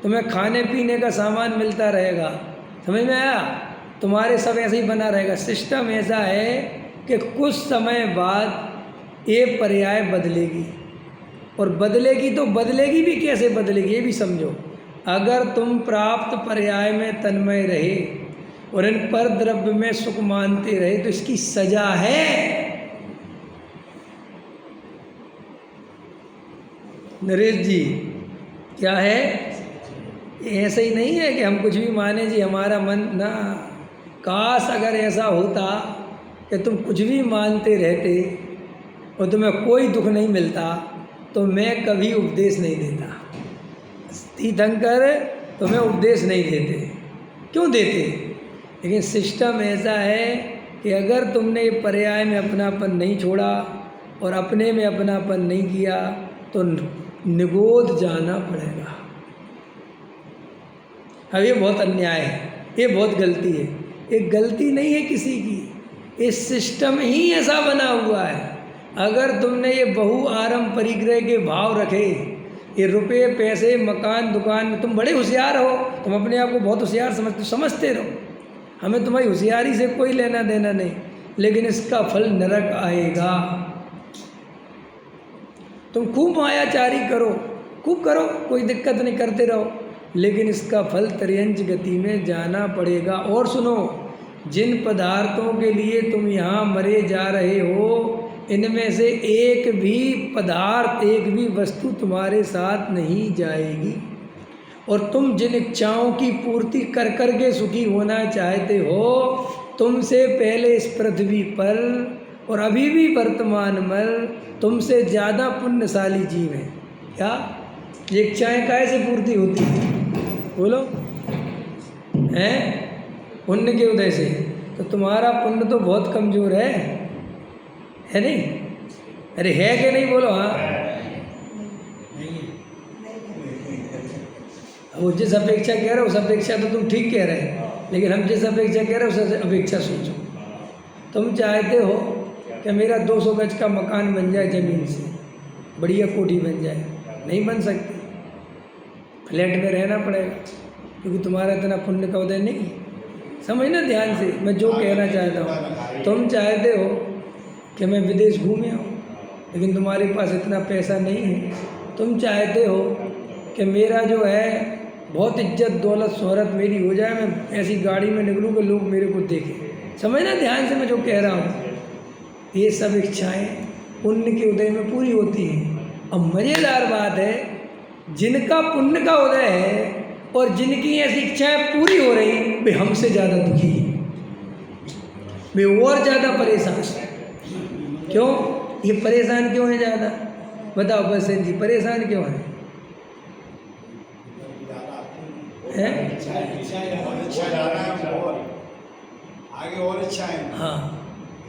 तुम्हें खाने पीने का सामान मिलता रहेगा, समझ में आया? तुम्हारे सब ऐसे ही बना रहेगा। सिस्टम ऐसा है कि कुछ समय बाद ये पर्याय बदलेगी, और बदलेगी तो बदलेगी भी कैसे बदलेगी ये भी समझो। अगर तुम प्राप्त पर्याय में तन्मय रहे और इन पर द्रव्य में सुख मानते रहे तो इसकी सजा है। नरेश जी क्या है? ऐसा ही नहीं है कि हम कुछ भी माने जी, हमारा मन ना। काश अगर ऐसा होता कि तुम कुछ भी मानते रहते और तुम्हें कोई दुख नहीं मिलता तो मैं कभी उपदेश नहीं देता। तीर्थंकर तुम्हें उपदेश नहीं देते, क्यों देते? लेकिन सिस्टम ऐसा है कि अगर तुमने ये पर्याय में अपनापन नहीं छोड़ा और अपने में अपनापन नहीं किया तो निगोद जाना पड़ेगा। अब ये बहुत अन्याय है, ये बहुत गलती है। ये गलती नहीं है किसी की, ये सिस्टम ही ऐसा बना हुआ है। अगर तुमने ये बहु आरंभ परिग्रह के भाव रखे, ये रुपये पैसे मकान दुकान में, तुम बड़े होशियार हो, तुम अपने आप को बहुत होशियार समझते रहो, हमें तुम्हारी होशियारी से कोई लेना देना नहीं, लेकिन इसका फल नरक आएगा। तुम खूब मायाचारी करो, खूब करो, कोई दिक्कत नहीं, करते रहो, लेकिन इसका फल त्रियंच गति में जाना पड़ेगा। और सुनो, जिन पदार्थों के लिए तुम यहाँ मरे जा रहे हो, इनमें से एक भी पदार्थ, एक भी वस्तु तुम्हारे साथ नहीं जाएगी। और तुम जिन इच्छाओं की पूर्ति कर कर के सुखी होना चाहते हो, तुमसे पहले इस पृथ्वी पर और अभी भी वर्तमान में तुमसे ज़्यादा पुण्यशाली जीव हैं। क्या ये इच्छाएँ कैसे पूर्ति होती हैं? बोलो, हैं? पुण्य के उदय से। तो तुम्हारा पुण्य तो बहुत कमज़ोर है नहीं? अरे है कि नहीं? बोलो हाँ। वो जिस अपेक्षा कह रहे हो उस अपेक्षा तो तुम ठीक कह रहे हैं, लेकिन हम जिस अपेक्षा कह रहे हो उस अपेक्षा सोचो। तुम चाहते हो कि मेरा 200 गज का मकान बन जाए, ज़मीन से बढ़िया कोठी बन जाए, नहीं बन सकती, फ्लैट में रहना पड़ेगा, क्योंकि तुम्हारा इतना पुण्य का उदय नहीं। समझना ध्यान से मैं जो कहना चाहता हूँ। तुम चाहते हो कि मैं विदेश घूमे आऊँ, लेकिन तुम्हारे पास इतना पैसा नहीं है। तुम चाहते हो कि मेरा जो है बहुत इज्जत दौलत शोहरत मेरी हो जाए, मैं ऐसी गाड़ी में निकलूँ कि लोग मेरे को देखें। समझना ध्यान से मैं जो कह रहा हूँ। ये सब इच्छाएं पुण्य के उदय में पूरी होती हैं। अब मज़ेदार बात है, जिनका पुण्य का उदय है और जिनकी ऐसी इच्छाएं पूरी हो रही, वे हमसे ज़्यादा दुखी हैं, वे और ज़्यादा परेशान। क्यों? ये परेशान क्यों है ज़्यादा? बताओ बस जी, परेशान क्यों है? है।
और इच्छा जा रहा है और आगे और इच्छा है।
हाँ,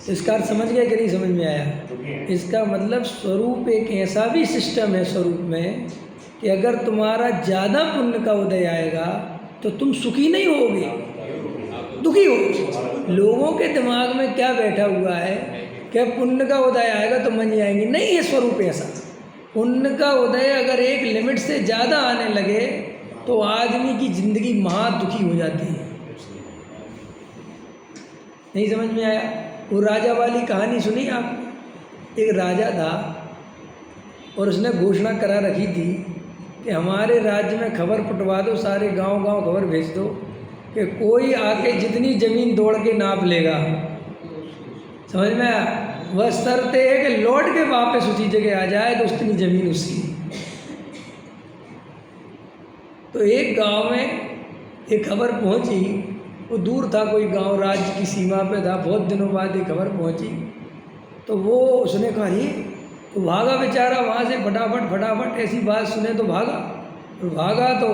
इसका अर्थ समझ गए कि नहीं समझ में आया? इसका मतलब स्वरूप एक ऐसा भी सिस्टम है स्वरूप में कि अगर तुम्हारा ज़्यादा पुण्य का उदय आएगा तो तुम सुखी नहीं होगे, दुखी हो। लोगों के दिमाग में क्या बैठा हुआ है कि पुण्य का उदय आएगा तो मन जाएंगे, नहीं है स्वरूप ऐसा। पुण्य का उदय अगर एक लिमिट से ज़्यादा आने लगे तो आदमी की ज़िंदगी महा दुखी हो जाती है। नहीं समझ में आया? वो राजा वाली कहानी सुनी आप? एक राजा था और उसने घोषणा करा रखी थी कि हमारे राज्य में खबर पटवा दो, सारे गांव-गांव खबर भेज दो कि कोई आके जितनी ज़मीन दौड़ के नाप लेगा। समझ में आया? वह शर्त है कि लौट के वापस उसी जगह आ जाए तो उतनी ज़मीन उसकी। तो एक गांव में एक खबर पहुंची, वो दूर था कोई गांव, राज्य की सीमा पे था। बहुत दिनों बाद ये खबर पहुंची तो वो उसने कहा ये तो भागा बेचारा वहाँ से फटाफट ऐसी बात सुने तो भागा। और भागा तो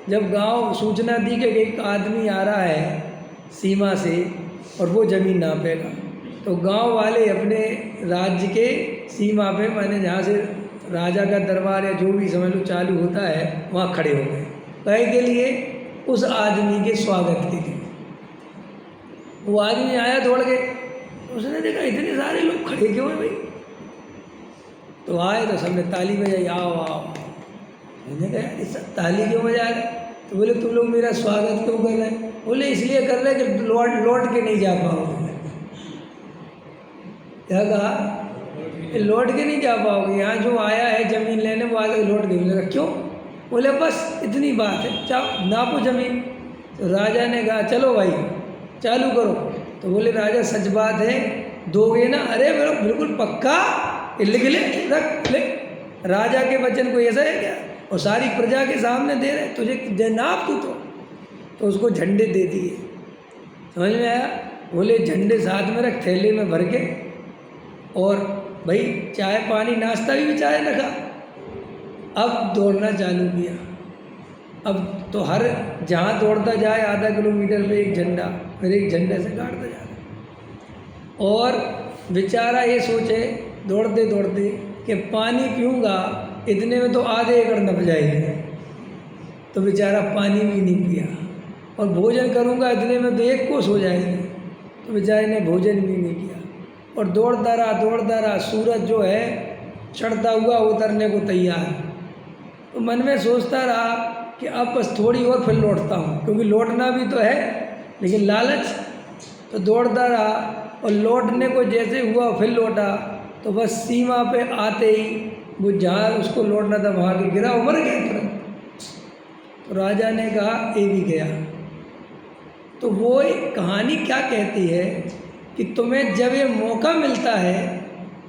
जब गांव सूचना दी कि एक आदमी आ रहा है सीमा से और वो ज़मीन नापेगा, तो गांव वाले अपने राज्य के सीमा पे, माने जहाँ से राजा का दरबार या जो भी समझ लो चालू होता है, वहाँ खड़े हो गए कहे के लिए, उस आदमी के स्वागत के लिए। वो आदमी आया दौड़ के, उसने देखा इतने सारे लोग खड़े क्यों हैं भाई? तो आए तो सबने ताली बजाई, आओ आओ। मैंने कहा यार सब ताली क्यों बजा रहे? तो बोले तुम लोग मेरा स्वागत क्यों कर रहे हैं? बोले इसलिए कर रहे हैं कि लौट के नहीं जा पाओगे। क्या कहा? लौट के नहीं जा पाओगे, यहाँ जो आया है ज़मीन लेने वो आगे लौट के मिलेगा। क्यों? बोले बस इतनी बात है, जाओ नापो ज़मीन। तो राजा ने कहा चलो भाई चालू करो। तो बोले राजा सच बात है, दोगे ना? अरे बिल्कुल पक्का, लिख ले, रख ले। राजा के वचन को ऐसा है क्या? और सारी प्रजा के सामने दे रहे, तुझे नाप तू तो उसको झंडे दे दिए। समझ में आया? बोले झंडे साथ में रख, थैले में भर के, और भाई चाय पानी नाश्ता भी बेचारे रखा। अब दौड़ना चालू किया। अब तो हर जहाँ दौड़ता जाए आधा किलोमीटर पे एक झंडा, फिर एक झंडे से काटता जा रहा। और बेचारा ये सोचे दौड़ते दौड़ते कि पानी पीऊँगा इतने में तो आधे एकड़ नप जाएगी, तो बेचारा पानी भी नहीं पिया। और भोजन करूँगा इतने में तो एक कोस हो जाएगी, तो बेचारे ने भोजन भी नहीं किया। और दौड़ता रहा। सूरज जो है चढ़ता हुआ उतरने को तैयार। तो मन में सोचता रहा कि अब बस थोड़ी और फिर लौटता हूँ, क्योंकि लौटना भी तो है, लेकिन लालच। तो दौड़ता रहा और लौटने को जैसे हुआ फिर लौटा, तो बस सीमा पे आते ही वो जहाँ उसको लौटना था वहाँ के गिरा, मर गया तुरंत। तो राजा ने कहा ये भी गया। तो वो एक कहानी क्या कहती है कि तुम्हें जब ये मौका मिलता है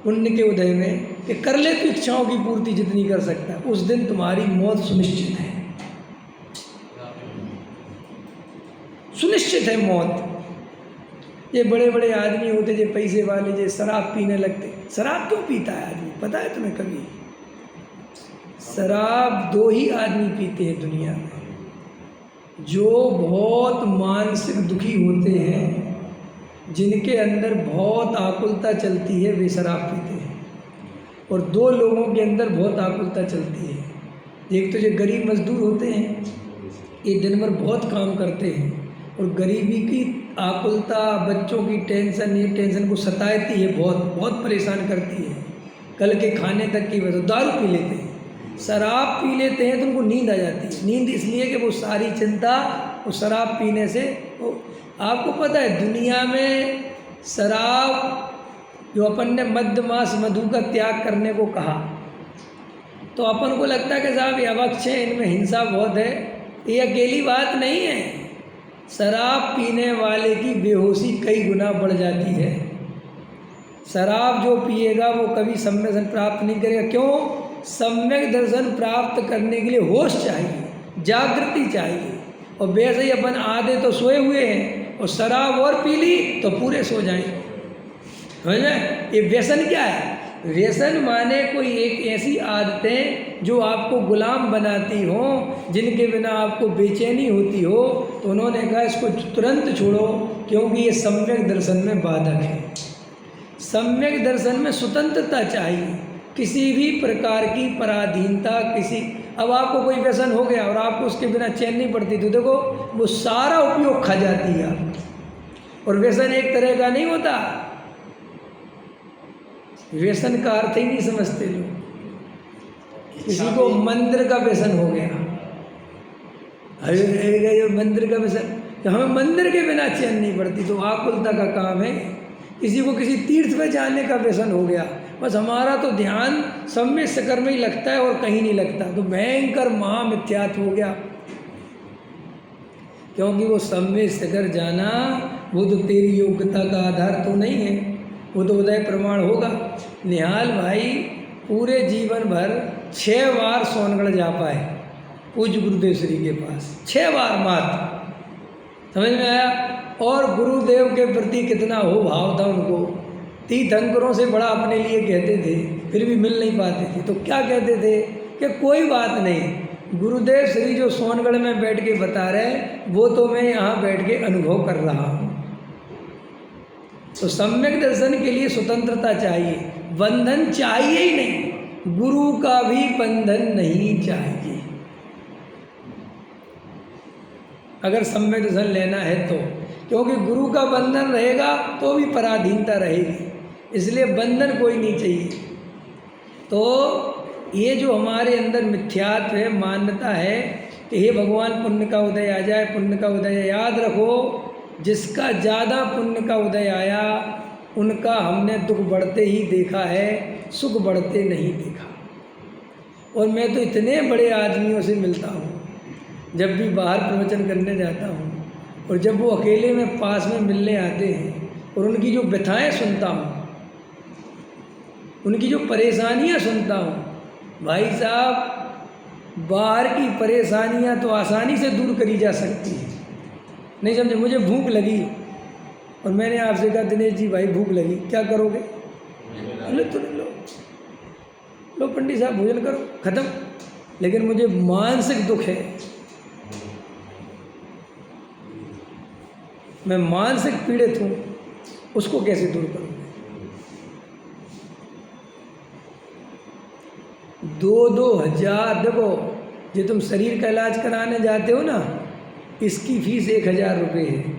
पुण्य के उदय में कि कर ले तो इच्छाओं की पूर्ति जितनी कर सकता है, उस दिन तुम्हारी मौत सुनिश्चित है। सुनिश्चित है मौत। ये बड़े बड़े आदमी होते जो पैसे वाले, जो शराब पीने लगते। शराब क्यों पीता है आदमी, पता है तुम्हें? कभी शराब दो ही आदमी पीते हैं दुनिया में, जो बहुत मानसिक दुखी होते हैं, जिनके अंदर बहुत आकुलता चलती है, वे शराब पीते हैं। और दो लोगों के अंदर बहुत आकुलता चलती है। एक तो जो गरीब मजदूर होते हैं, ये दिन भर बहुत काम करते हैं और गरीबी की आकुलता, बच्चों की टेंशन, ये टेंशन को सताती है, बहुत परेशान करती है। कल के खाने तक की वजह दारू पी लेते हैं, शराब पी लेते हैं तो उनको नींद आ जाती है। नींद इसलिए कि वो सारी चिंता वो शराब पीने से आपको पता है दुनिया में शराब, जो अपन ने मद्य मांस मधु का त्याग करने को कहा, तो अपन को लगता है कि साहब ये अवक्ष है, इनमें हिंसा बहुत है। ये अकेली बात नहीं है। शराब पीने वाले की बेहोशी कई गुना बढ़ जाती है। शराब जो पिएगा वो कभी सम्यक दर्शन प्राप्त नहीं करेगा। क्यों? सम्यक दर्शन प्राप्त करने के लिए होश चाहिए, जागृति चाहिए। और वैसे ही अपन आधे तो सोए हुए हैं और शराब और पी ली तो पूरे सो जाएंगे। समझ में? ये व्यसन क्या है? व्यसन माने कोई एक ऐसी आदतें जो आपको गुलाम बनाती हों, जिनके बिना आपको बेचैनी होती हो। तो उन्होंने कहा इसको तुरंत छोड़ो, क्योंकि ये सम्यक दर्शन में बाधक है। सम्यक दर्शन में स्वतंत्रता चाहिए, किसी भी प्रकार की पराधीनता। अब आपको कोई व्यसन हो गया और आपको उसके बिना चैन नहीं पड़ती, तो देखो वो सारा उपयोग खा जाती है आपको। और व्यसन एक तरह का नहीं होता, व्यसन का अर्थ ही नहीं समझते लोग। किसी को मंदिर का व्यसन हो गया, अरे ये मंदिर का व्यसन, तो हमें मंदिर के बिना चैन नहीं पड़ती, तो आकुलता का काम है। किसी को किसी तीर्थ में जाने का व्यसन हो गया, बस हमारा तो ध्यान सम्य सकर्म में ही लगता है और कहीं नहीं लगता, तो भयंकर महामिथ्यात्व हो गया। क्योंकि वो सम्य सकर जाना वो तो तेरी योग्यता का आधार तो नहीं है, वो तो उदय प्रमाण होगा। निहाल भाई पूरे जीवन भर 6 बार सोनगढ़ जा पाए पूज्य गुरुदेव श्री के पास, 6 बार मात्र। समझ में आया? और गुरुदेव के प्रति कितना हो भाव था उनको। तीर्थंकरों से बड़ा अपने लिए कहते थे, फिर भी मिल नहीं पाते थे, तो क्या कहते थे कि कोई बात नहीं, गुरुदेव श्री जो सोनगढ़ में बैठ के बता रहे वो तो मैं यहाँ बैठ के अनुभव कर रहा हूँ। तो सम्यक दर्शन के लिए स्वतंत्रता चाहिए, बंधन चाहिए ही नहीं, गुरु का भी बंधन नहीं चाहिए। अगर सम्यक दर्शन लेना है तो, क्योंकि गुरु का बंधन रहेगा तो भी पराधीनता रहेगी, इसलिए बंधन कोई नहीं चाहिए। तो ये जो हमारे अंदर मिथ्यात्व है, मान्यता है कि हे भगवान पुण्य का उदय आ जाए, पुण्य का उदय, याद रखो जिसका ज़्यादा पुण्य का उदय आया उनका हमने दुख बढ़ते ही देखा है, सुख बढ़ते नहीं देखा। और मैं तो इतने बड़े आदमियों से मिलता हूँ, जब भी बाहर प्रवचन करने जाता हूँ, और जब वो अकेले में पास में मिलने आते हैं और उनकी जो व्यथाएं सुनता हूँ, उनकी जो परेशानियाँ सुनता हूँ, भाई साहब बाहर की परेशानियाँ तो आसानी से दूर करी जा सकती है, नहीं समझे? मुझे भूख लगी और मैंने आपसे कहा दिनेश जी भाई भूख लगी, क्या करोगे? बोले तो लो पंडित साहब भोजन करो, खत्म। लेकिन मुझे मानसिक दुख है, मैं मानसिक पीड़ित हूँ, उसको कैसे दूर करूँगा? 2-2 हज़ार, देखो जो तुम शरीर का इलाज कराने जाते हो ना, इसकी फीस 1,000 रुपये है,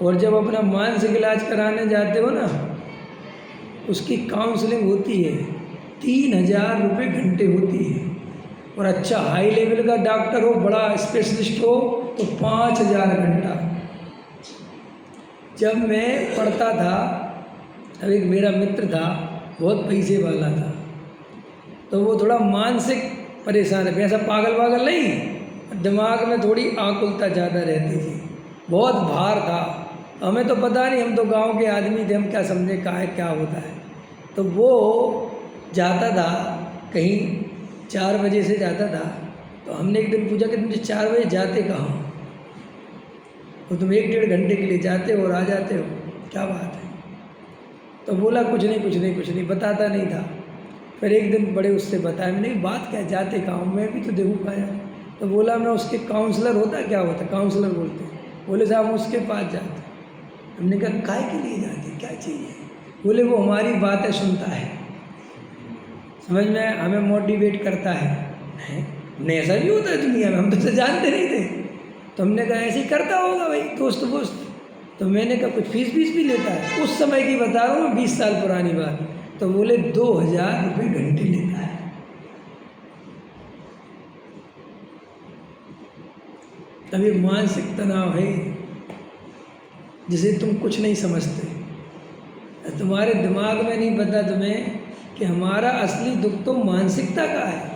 और जब अपना मानसिक इलाज कराने जाते हो ना, उसकी काउंसलिंग होती है 3,000 रुपये घंटे होती है। और अच्छा हाई लेवल का डॉक्टर हो, बड़ा स्पेशलिस्ट हो, तो 5,000 घंटा। जब मैं पढ़ता था तब एक मेरा मित्र था, बहुत पैसे वाला था, तो वो थोड़ा मानसिक परेशान है, ऐसा पागल वागल नहीं, दिमाग में थोड़ी आकुलता ज़्यादा रहती थी, बहुत भार था। हमें तो पता नहीं, हम तो गांव के आदमी थे, हम क्या समझे कहाँ क्या होता है। तो वो जाता था कहीं 4 बजे से जाता था, तो हमने एक दिन पूछा कि तुम 4 बजे जाते कहाँ? तो तुम 1-1.5 घंटे के लिए जाते हो और आ जाते हो, क्या बात है? तो बोला कुछ नहीं, बताता नहीं था। फिर एक दिन बड़े उससे बताया, मैंने बात क्या, जाते कहाँ? मैं भी तो देखूँ पाया। तो बोला मैं उसके काउंसलर होता, क्या होता काउंसलर बोलते हैं। बोले साहब हम उसके पास जाते। हमने कहा काय के लिए जाते, क्या चाहिए? बोले वो हमारी बातें सुनता है, समझ में, हमें मोटिवेट करता है। नहीं ऐसा भी होता है दुनिया में, हम तो जानते नहीं थे। तो हमने कहा ऐसे ही करता होगा भाई, दोस्त वोस्त। तो मैंने कहा कुछ फीस भी लेता है? उस समय की बता रहा हूँ, 20 साल पुरानी बात। तो बोले 2,000 रुपये घंटे लेता है। अभी मानसिक तनाव है जिसे तुम कुछ नहीं समझते, तुम्हारे दिमाग में नहीं पता तुम्हें कि हमारा असली दुख तो मानसिकता का है।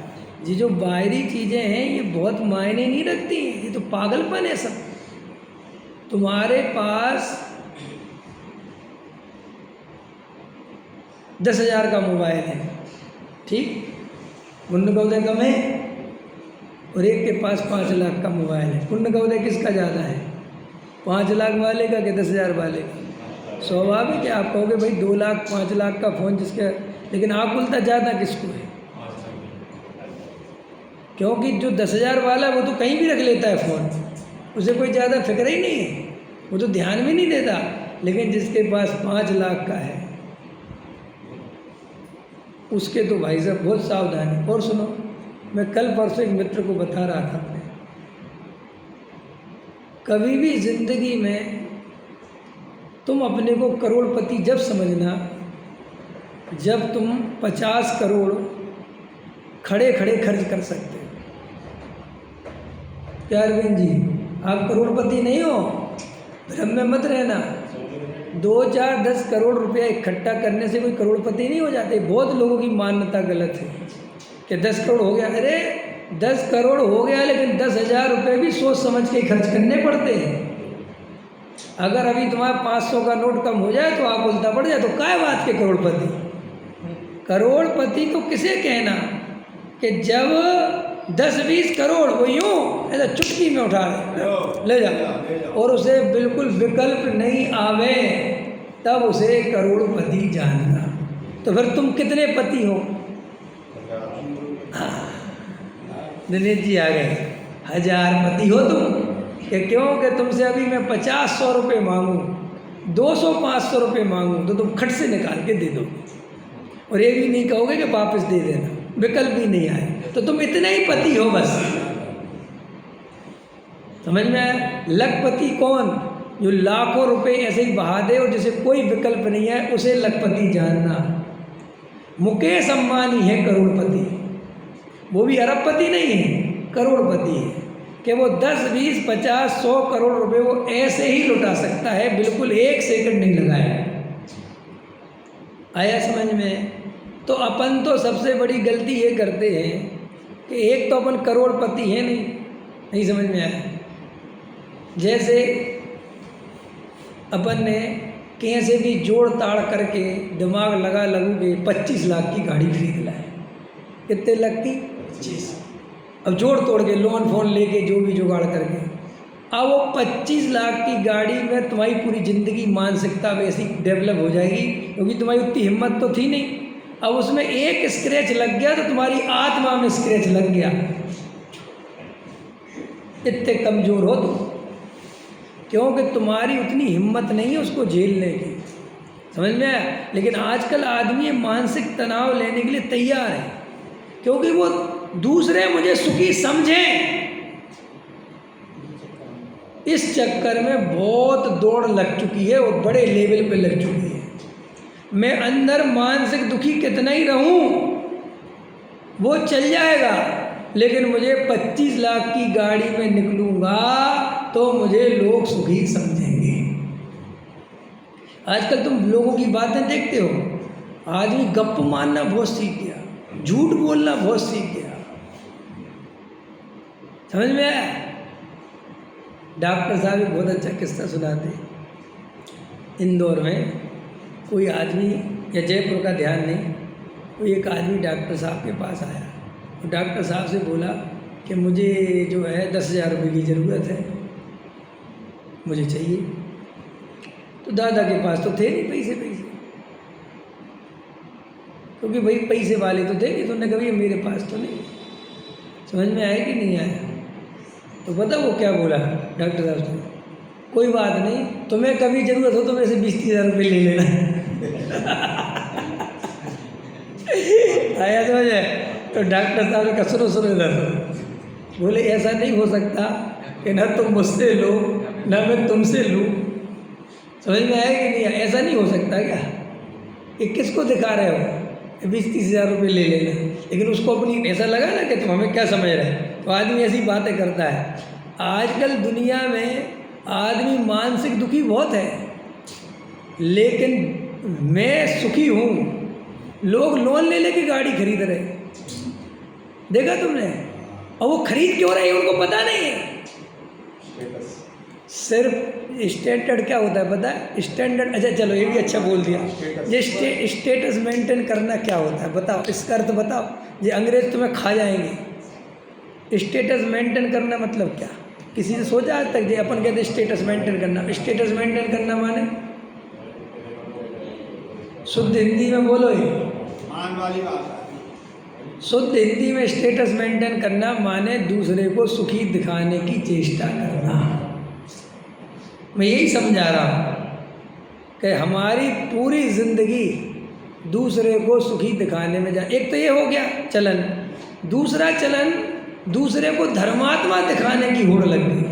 ये जो बाहरी चीज़ें हैं ये बहुत मायने नहीं रखती हैं, ये तो पागलपन है सब। तुम्हारे पास 10,000 का मोबाइल है, ठीक, पुण्य का उदय कम है, और एक के पास 5 लाख का मोबाइल है। पुण्य का उदय किसका ज़्यादा है? 5 लाख वाले का कि 10,000 वाले का? स्वाभाविक है, आप कहोगे भाई 2 लाख 5 लाख का फ़ोन जिसके, लेकिन आकुलता ज़्यादा किसको है? क्योंकि जो 10,000 वाला वो तो कहीं भी रख लेता है फ़ोन, उसे कोई ज़्यादा फिक्र ही नहीं है, वो तो ध्यान भी नहीं देता। लेकिन जिसके पास 5 लाख का है उसके तो भाई साहब बहुत सावधान है। और सुनो, मैं कल परसों एक मित्र को बता रहा था अपने, कभी भी ज़िंदगी में तुम अपने को करोड़पति जब समझना जब तुम 50 करोड़ खड़े खड़े खर्च कर सकते हो। क्या अरविंद जी, आप करोड़पति नहीं हो, भ्रम में मत रहना। 2 4 10 करोड़ रुपया इकट्ठा करने से कोई करोड़पति नहीं हो जाते। बहुत लोगों की मान्यता गलत है कि 10 करोड़ हो गया। अरे 10 करोड़ हो गया, लेकिन 10,000 रुपये भी सोच समझ के खर्च करने पड़ते हैं। अगर अभी तुम्हारा 500 का नोट कम हो जाए तो आप उल्टा पड़ जाए तो क्या बात के करोड़पति। करोड़पति को किसे कहना कि जब 10-20 करोड़ वो यूँ ऐसा चुटकी में उठा ले जा और उसे बिल्कुल विकल्प नहीं आवे, तब उसे करोड़पति जानना। तो फिर तुम कितने पति हो? दिनेश जी आ गए। 1000 पति हो तुम कि क्यों कि तुमसे अभी मैं 50-100 रुपये मांगूँ, 200-500 रुपये मांगूँ तो तुम खट से निकाल के दे दो, और ये भी नहीं कहोगे कि वापस दे देना, विकल्प भी नहीं आए। तो तुम इतने ही पति हो बस। समझ में आया? लखपति कौन? जो लाखों रुपए ऐसे ही बहा दे और जिसे कोई विकल्प नहीं है, उसे लखपति जानना। मुकेश अंबानी है करोड़पति, वो भी अरबपति नहीं है, करोड़पति है कि वो 10, 20, 50, 100 करोड़ रुपए वो ऐसे ही लुटा सकता है, बिल्कुल 1 सेकंड नहीं लगाया। आया समझ में? तो अपन तो सबसे बड़ी गलती ये करते हैं कि एक तो अपन करोड़पति हैं नहीं समझ में आया। जैसे अपन ने कैसे भी जोड़ ताड़ करके दिमाग लगा लगू के 25 लाख की गाड़ी खरीद लाए। कितने लाख की? 25। अब जोड़ तोड़ के लोन फोन लेके जो भी जुगाड़ करके, अब वो 25 लाख की गाड़ी में तुम्हारी पूरी ज़िंदगी मानसिकता वैसी डेवलप हो जाएगी, क्योंकि तुम्हारी उतनी हिम्मत तो थी नहीं। अब उसमें एक स्क्रैच लग गया तो तुम्हारी आत्मा में स्क्रैच लग गया। इतने कमज़ोर हो तुम, क्योंकि तुम्हारी उतनी हिम्मत नहीं है उसको झेलने की। समझ में आया? लेकिन आजकल आदमी मानसिक तनाव लेने के लिए तैयार है, क्योंकि वो दूसरे मुझे सुखी समझें, इस चक्कर में बहुत दौड़ लग चुकी है और बड़े लेवल पे लग चुकी है। मैं अंदर मानसिक दुखी कितना ही रहूं वो चल जाएगा, लेकिन मुझे 25 लाख की गाड़ी में निकलूंगा तो मुझे लोग सुखी समझेंगे। आजकल तुम लोगों की बातें देखते हो, आदमी गप्प मारना बहुत सीख गया, झूठ बोलना बहुत सीख गया। समझ में आया? डॉक्टर साहब एक बहुत अच्छा किस्सा सुनाते। इंदौर में कोई आदमी, या जयपुर का ध्यान नहीं, कोई एक आदमी डॉक्टर साहब के पास आया और डॉक्टर साहब से बोला कि मुझे जो है 10,000 रुपये की ज़रूरत है, मुझे चाहिए। तो दादा के पास तो थे नहीं पैसे, क्योंकि भाई पैसे वाले तो थे नहीं, तो उन्होंने कहा मेरे पास तो नहीं। समझ में आया कि नहीं आया? तो पता वो क्या बोला डॉक्टर साहब से? कोई बात नहीं, तुम्हें कभी ज़रूरत हो तो मेरे से 20-30 हज़ार रुपये ले लेना। आया समझ है? तो डॉक्टर साहब ने कहा सुनो इधर, बोले ऐसा नहीं हो सकता कि ना तुम मुझसे लो ना मैं तुमसे लूँ। समझ में आया कि नहीं? ऐसा नहीं हो सकता क्या? ये किसको दिखा रहे हो 20-30 हज़ार रुपये ले लेना? लेकिन उसको अपनी ऐसा लगा ना कि तुम हमें क्या समझ रहे हैं, तो आदमी ऐसी बातें करता है। आजकल दुनिया में आदमी मानसिक दुखी बहुत है, लेकिन मैं सुखी हूँ। लोग लोन ले लेके गाड़ी खरीद रहे, देखा तुमने? और वो खरीद क्यों रहे उनको पता नहीं है। सिर्फ स्टैंडर्ड क्या होता है पता है? स्टैंडर्ड, अच्छा चलो ये भी अच्छा बोल दिया। ये स्टेटस मेंटेन करना क्या होता है बताओ, इसका अर्थ बताओ। ये अंग्रेज तुम्हें खा जाएंगे। स्टेटस मेंटेन करना मतलब क्या? किसी ने सोचा आज तक? जे अपन कहते स्टेटस मेंटेन करना, स्टेटस मेंटेन करना माने शुद्ध हिंदी में बोलो ये।
मान वाली बात है।
शुद्ध हिंदी में स्टेटस मेंटेन करना माने दूसरे को सुखी दिखाने की चेष्टा करना। मैं यही समझा रहा हूँ कि हमारी पूरी जिंदगी दूसरे को सुखी दिखाने में एक तो ये हो गया चलन, दूसरा चलन दूसरे को धर्मात्मा दिखाने की होड़ लग गई।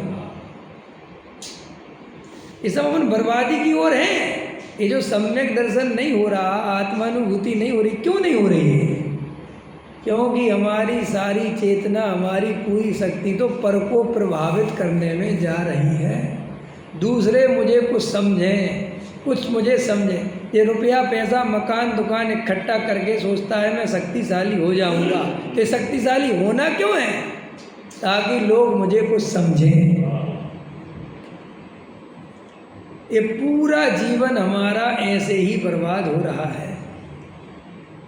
ये सब अपन बर्बादी की ओर है। ये जो सम्यक दर्शन नहीं हो रहा, आत्मानुभूति नहीं हो रही, क्यों नहीं हो रही है? क्योंकि हमारी सारी चेतना, हमारी पूरी शक्ति तो पर को प्रभावित करने में जा रही है। दूसरे मुझे कुछ समझें, कुछ मुझे समझें। ये रुपया पैसा मकान दुकान इकट्ठा करके सोचता है मैं शक्तिशाली हो जाऊंगा। तो शक्तिशाली होना क्यों है? ताकि लोग मुझे कुछ समझें। ये पूरा जीवन हमारा ऐसे ही बर्बाद हो रहा है।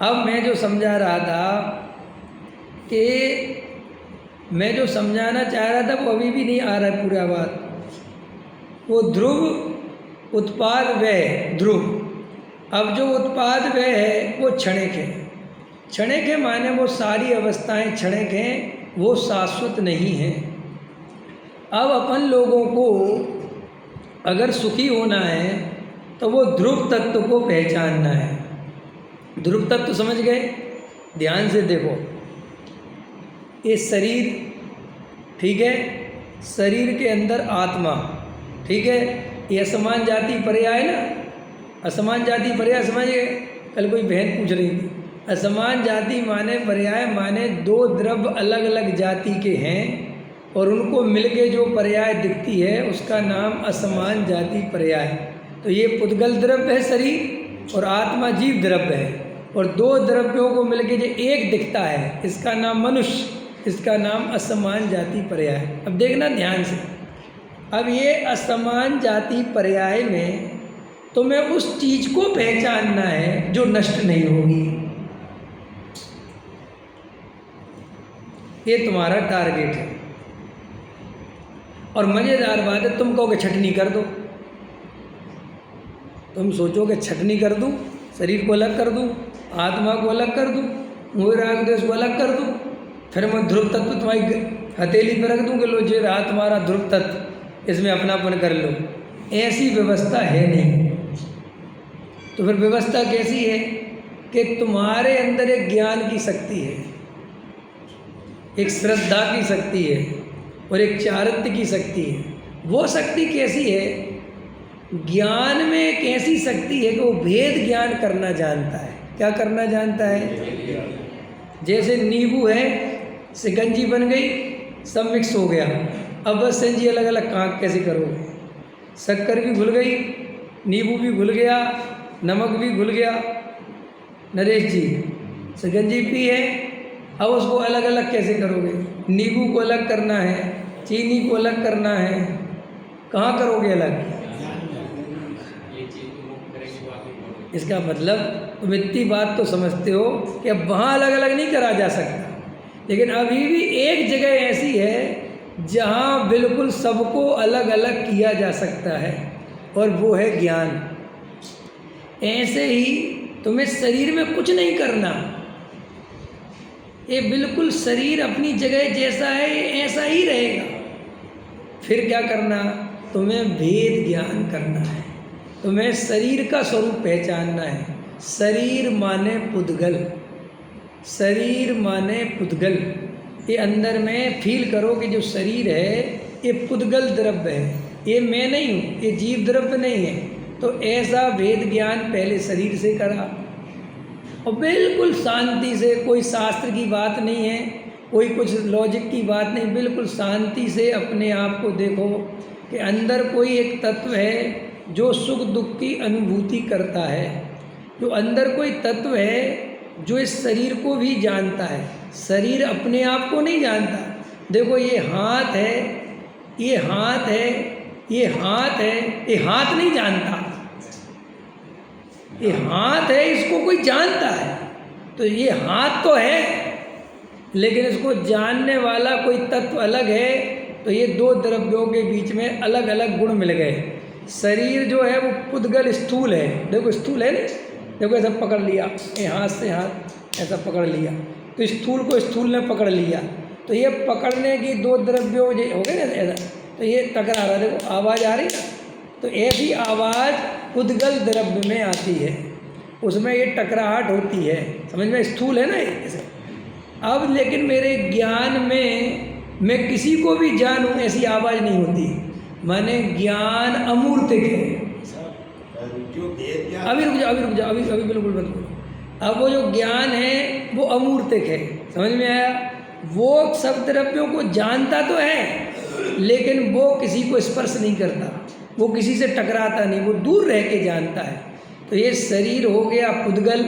अब मैं जो समझा रहा था कि मैं जो समझाना चाह रहा था वो अभी भी नहीं आ रहा है पूरा बात। वो ध्रुव उत्पाद व्यय ध्रुव। अब जो उत्पाद व्यय है वो क्षणिक है। क्षणिक है माने वो सारी अवस्थाएं क्षणिक हैं, वो शाश्वत नहीं हैं। अब अपन लोगों को अगर सुखी होना है तो वो ध्रुव तत्व को पहचानना है। ध्रुव तत्व समझ गए? ध्यान से देखो, ये शरीर ठीक है, शरीर के अंदर आत्मा ठीक है, ये असमान जाति पर्याय ना, असमान जाति पर्याय समझ गए? कल कोई बहन पूछ रही थी, असमान जाति माने पर्याय माने दो द्रव्य अलग अलग जाति के हैं और उनको मिलके जो पर्याय दिखती है उसका नाम असमान जाति पर्याय। तो ये पुद्गल द्रव्य है शरीर और आत्मा जीव द्रव्य है, और दो द्रव्यों को मिलके जो एक दिखता है इसका नाम मनुष्य, इसका नाम असमान जाति पर्याय। अब देखना ध्यान से। अब ये असमान जाति पर्याय में तुम्हें उस चीज को पहचानना है जो नष्ट नहीं होगी। ये तुम्हारा टारगेट है। और मज़ेदार बात है, तुम कहोगे छटनी कर दो, तुम सोचोगे छटनी कर दूं, शरीर को अलग कर दूं, आत्मा को अलग कर दूं, मोह राग द्वेष को अलग कर दूं, फिर मैं ध्रुव तत्व तुम्हारी हथेली पर रख दूं कि लो जे रहा तुम्हारा ध्रुव तत्व, इसमें अपनापन कर लो। ऐसी व्यवस्था है नहीं। तो फिर व्यवस्था कैसी है कि तुम्हारे अंदर एक ज्ञान की शक्ति है, एक श्रद्धा की शक्ति है और एक चारित्र्य की शक्ति है। वो शक्ति कैसी है? ज्ञान में एक ऐसी शक्ति है कि वो भेद ज्ञान करना जानता है। क्या करना जानता है? जैसे नींबू है, शिकंजी बन गई, सब मिक्स हो गया, अब बस जी अलग अलग कहाँ कैसे करोगे? शक्कर भी घुल गई, नींबू भी घुल गया, नमक भी घुल गया। नरेश जी शिकंजी पी है, अब उसको अलग अलग कैसे करोगे? नींबू को अलग करना है, चीनी को अलग करना है, कहाँ करोगे अलग? इसका मतलब तुम इतनी बात तो समझते हो कि अब वहाँ अलग अलग नहीं करा जा सकता, लेकिन अभी भी एक जगह ऐसी है जहाँ बिल्कुल सबको अलग अलग किया जा सकता है, और वो है ज्ञान। ऐसे ही तुम्हें शरीर में कुछ नहीं करना, ये बिल्कुल शरीर अपनी जगह जैसा है ऐसा ही रहेगा। फिर क्या करना? तुम्हें भेद ज्ञान करना है, तुम्हें शरीर का स्वरूप पहचानना है। शरीर माने पुद्गल, शरीर माने पुद्गल। ये अंदर में फील करो कि जो शरीर है ये पुद्गल द्रव्य है, ये मैं नहीं हूँ, ये जीव द्रव्य नहीं है। तो ऐसा भेद ज्ञान पहले शरीर से करा, और बिल्कुल शांति से, कोई शास्त्र की बात नहीं है, कोई कुछ लॉजिक की बात नहीं, बिल्कुल शांति से अपने आप को देखो कि अंदर कोई एक तत्व है जो सुख दुख की अनुभूति करता है, जो अंदर कोई तत्व है जो इस शरीर को भी जानता है। शरीर अपने आप को नहीं जानता। देखो ये हाथ है, ये हाथ है, ये हाथ है, ये हाथ नहीं जानता। ये हाथ है, इसको कोई जानता है, तो ये हाथ तो है, लेकिन इसको जानने वाला कोई तत्व अलग है। तो ये दो द्रव्यों के बीच में अलग अलग गुण मिल गए। शरीर जो है वो पुद्गल स्थूल है, देखो स्थूल है ना, देखो ऐसा पकड़ लिया, ये हाथ से हाथ ऐसा पकड़ लिया, तो स्थूल को स्थूल ने पकड़ लिया, तो ये पकड़ने की दो द्रव्यों हो गए ना ऐसा, तो ये टकरा रहा, देखो आवाज़ आ रही ना, तो ऐसी आवाज़ उद्गल द्रव्य में आती है, उसमें ये टकराहट होती है, समझ में, स्थूल है ना ये ऐसे। अब लेकिन मेरे ज्ञान में मैं किसी को भी जानूं ऐसी आवाज़ नहीं होती, माने ज्ञान अमूर्तिक है।
जो भेद ज्ञान,
अभी रुक जाओ, अभी बिल्कुल बंद करो। अब वो जो ज्ञान है वो अमूर्तिक है, समझ में आया? वो सब द्रव्यों को जानता तो है, लेकिन वो किसी को स्पर्श नहीं करता, वो किसी से टकराता नहीं, वो दूर रह के जानता है। तो ये शरीर हो गया उद्गल।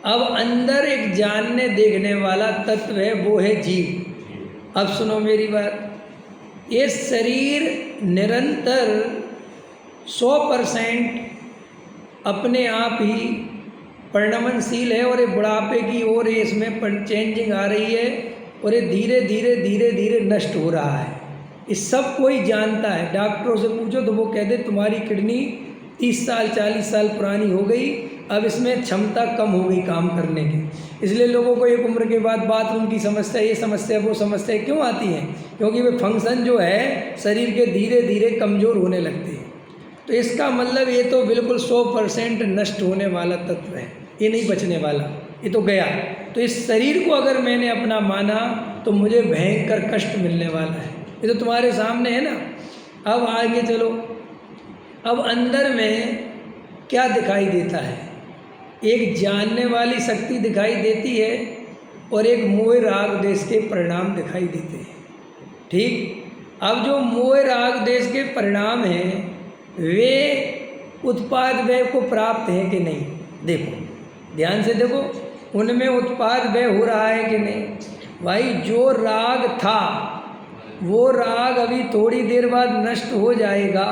अब अंदर एक जानने देखने वाला तत्व है, वो है जीव। अब सुनो मेरी बात, ये शरीर निरंतर 100% अपने आप ही परिणमनशील है, और ये बुढ़ापे की ओर इसमें चेंजिंग आ रही है, और ये धीरे धीरे धीरे धीरे नष्ट हो रहा है। ये सब कोई जानता है, डॉक्टरों से पूछो तो वो कह दे तुम्हारी किडनी 30 साल 40 साल पुरानी हो गई, अब इसमें क्षमता कम हो गई काम करने की। इसलिए लोगों को एक उम्र के बाद बाथरूम की समस्या, ये समस्या, वो समस्या क्यों आती हैं? क्योंकि वे फंक्शन जो है शरीर के धीरे धीरे कमज़ोर होने लगते हैं। तो इसका मतलब ये तो बिल्कुल 100% नष्ट होने वाला तत्व है, ये नहीं बचने वाला, ये तो गया। तो इस शरीर को अगर मैंने अपना माना तो मुझे भयंकर कष्ट मिलने वाला है, ये तो तुम्हारे सामने है ना। अब आगे चलो, अब अंदर में क्या दिखाई देता है? एक जानने वाली शक्ति दिखाई देती है, और एक मोह राग देश के परिणाम दिखाई देते हैं, ठीक। अब जो मोह राग देश के परिणाम हैं वे उत्पाद व्यय को प्राप्त हैं कि नहीं? देखो ध्यान से देखो, उनमें उत्पाद व्यय हो रहा है कि नहीं? भाई जो राग था वो राग अभी थोड़ी देर बाद नष्ट हो जाएगा,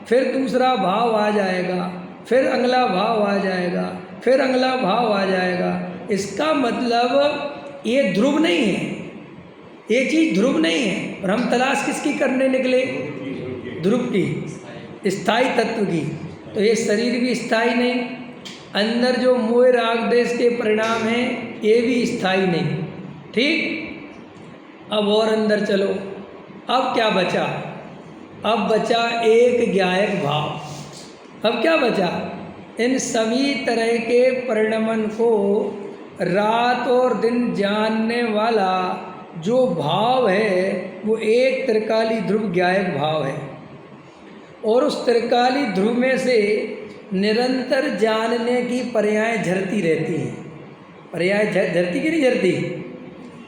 फिर दूसरा भाव आ जाएगा, फिर अगला भाव आ जाएगा, फिर अगला भाव आ जाएगा। इसका मतलब ये ध्रुव नहीं है, ये चीज़ ध्रुव नहीं है। और हम तलाश किसकी करने निकले? ध्रुव की, स्थायी तत्व की। तो ये शरीर भी स्थायी नहीं, अंदर जो मोह राग देश के परिणाम हैं ये भी स्थायी नहीं, ठीक। अब और अंदर चलो, अब क्या बचा? अब बचा एक ज्ञायक भाव। अब क्या बचा? इन सभी तरह के परिणमन को रात और दिन जानने वाला जो भाव है वो एक त्रिकाली ध्रुव ज्ञायक भाव है, और उस त्रिकाली ध्रुव में से निरंतर जानने की पर्याय झरती रहती हैं। पर्याय झरती कि नहीं झरती?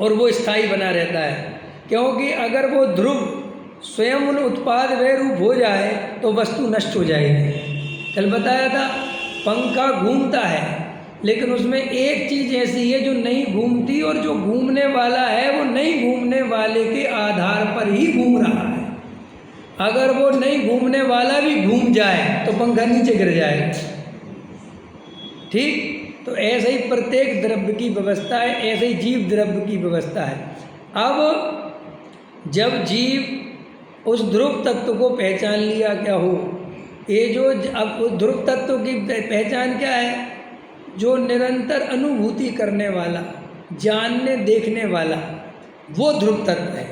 और वो स्थायी बना रहता है, क्योंकि अगर वो ध्रुव स्वयं उन उत्पाद व्यय रूप हो जाए तो वस्तु नष्ट हो जाएगी। कल बताया था पंखा घूमता है, लेकिन उसमें एक चीज़ ऐसी है जो नहीं घूमती, और जो घूमने वाला है वो नहीं घूमने वाले के आधार पर ही घूम रहा है। अगर वो नहीं घूमने वाला भी घूम जाए तो पंखा नीचे गिर जाएगा, ठीक। तो ऐसे ही प्रत्येक द्रव्य की व्यवस्था है, ऐसे ही जीव द्रव्य की व्यवस्था है। अब जब जीव उस ध्रुव तत्व को पहचान लिया, क्या हो ये जो अब उस ध्रुव तत्व की पहचान क्या है? जो निरंतर अनुभूति करने वाला, जानने देखने वाला, वो ध्रुव तत्व है।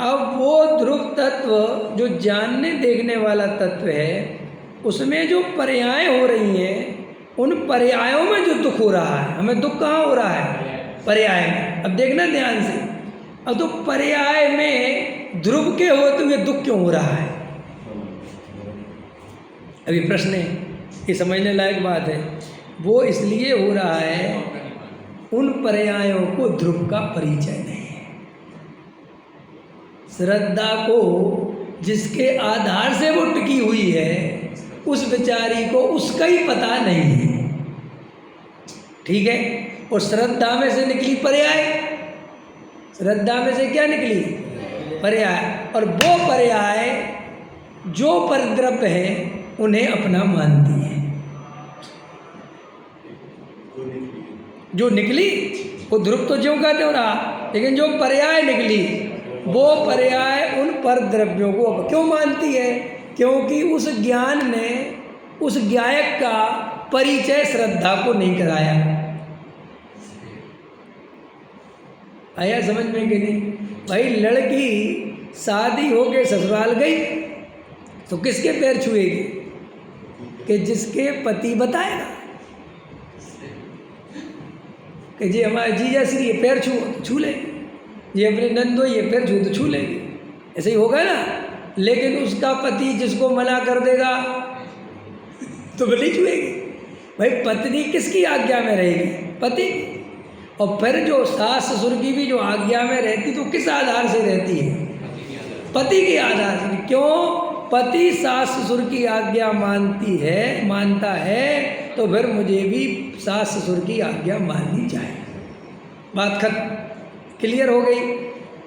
अब वो ध्रुव तत्व जो जानने देखने वाला तत्व है, उसमें जो पर्याय हो रही हैं, उन पर्यायों में जो दुख हो रहा है, हमें दुख कहाँ हो रहा है? पर्याय में। अब देखना ध्यान से, अब तो पर्याय में ध्रुव के होते हुए दुख क्यों हो रहा है? अभी प्रश्न है, ये समझने लायक बात है। वो इसलिए हो रहा है, उन पर्यायों को ध्रुव का परिचय नहीं है। श्रद्धा को जिसके आधार से वो टिकी हुई है, उस बेचारी को उसका ही पता नहीं है, ठीक है। और श्रद्धा में से निकली पर्याय, श्रद्धा में से क्या निकली? पर्याय। और वो पर्याय जो परद्रव्य है उन्हें अपना मानती है। जो निकली वो ध्रुव तो ज्यों कहते हो रहा, लेकिन जो पर्याय निकली वो पर्याय उन पर द्रव्यों को क्यों मानती है? क्योंकि उस ज्ञान ने उस गायक का परिचय श्रद्धा को नहीं कराया। आया समझ में कि नहीं? भाई लड़की शादी हो के ससुराल गई तो किसके पैर छुएगी? कि जिसके पति बताएगा कि जी हमारे जीजा श्री ये पैर छू लेगी, ये अपने नंदो ये पैर छू तो छू लेगी, ऐसे ही होगा ना। लेकिन उसका पति जिसको मना कर देगा तो वो नहीं छुएगी। भाई पत्नी किसकी आज्ञा में रहेगी? पति। और फिर जो सास ससुर की भी जो आज्ञा में रहती तो किस आधार से रहती है? पति के आधार से। क्यों? पति सास ससुर की आज्ञा मानता है तो फिर मुझे भी सास ससुर की आज्ञा माननी चाहिए। बात खत्म, क्लियर हो गई।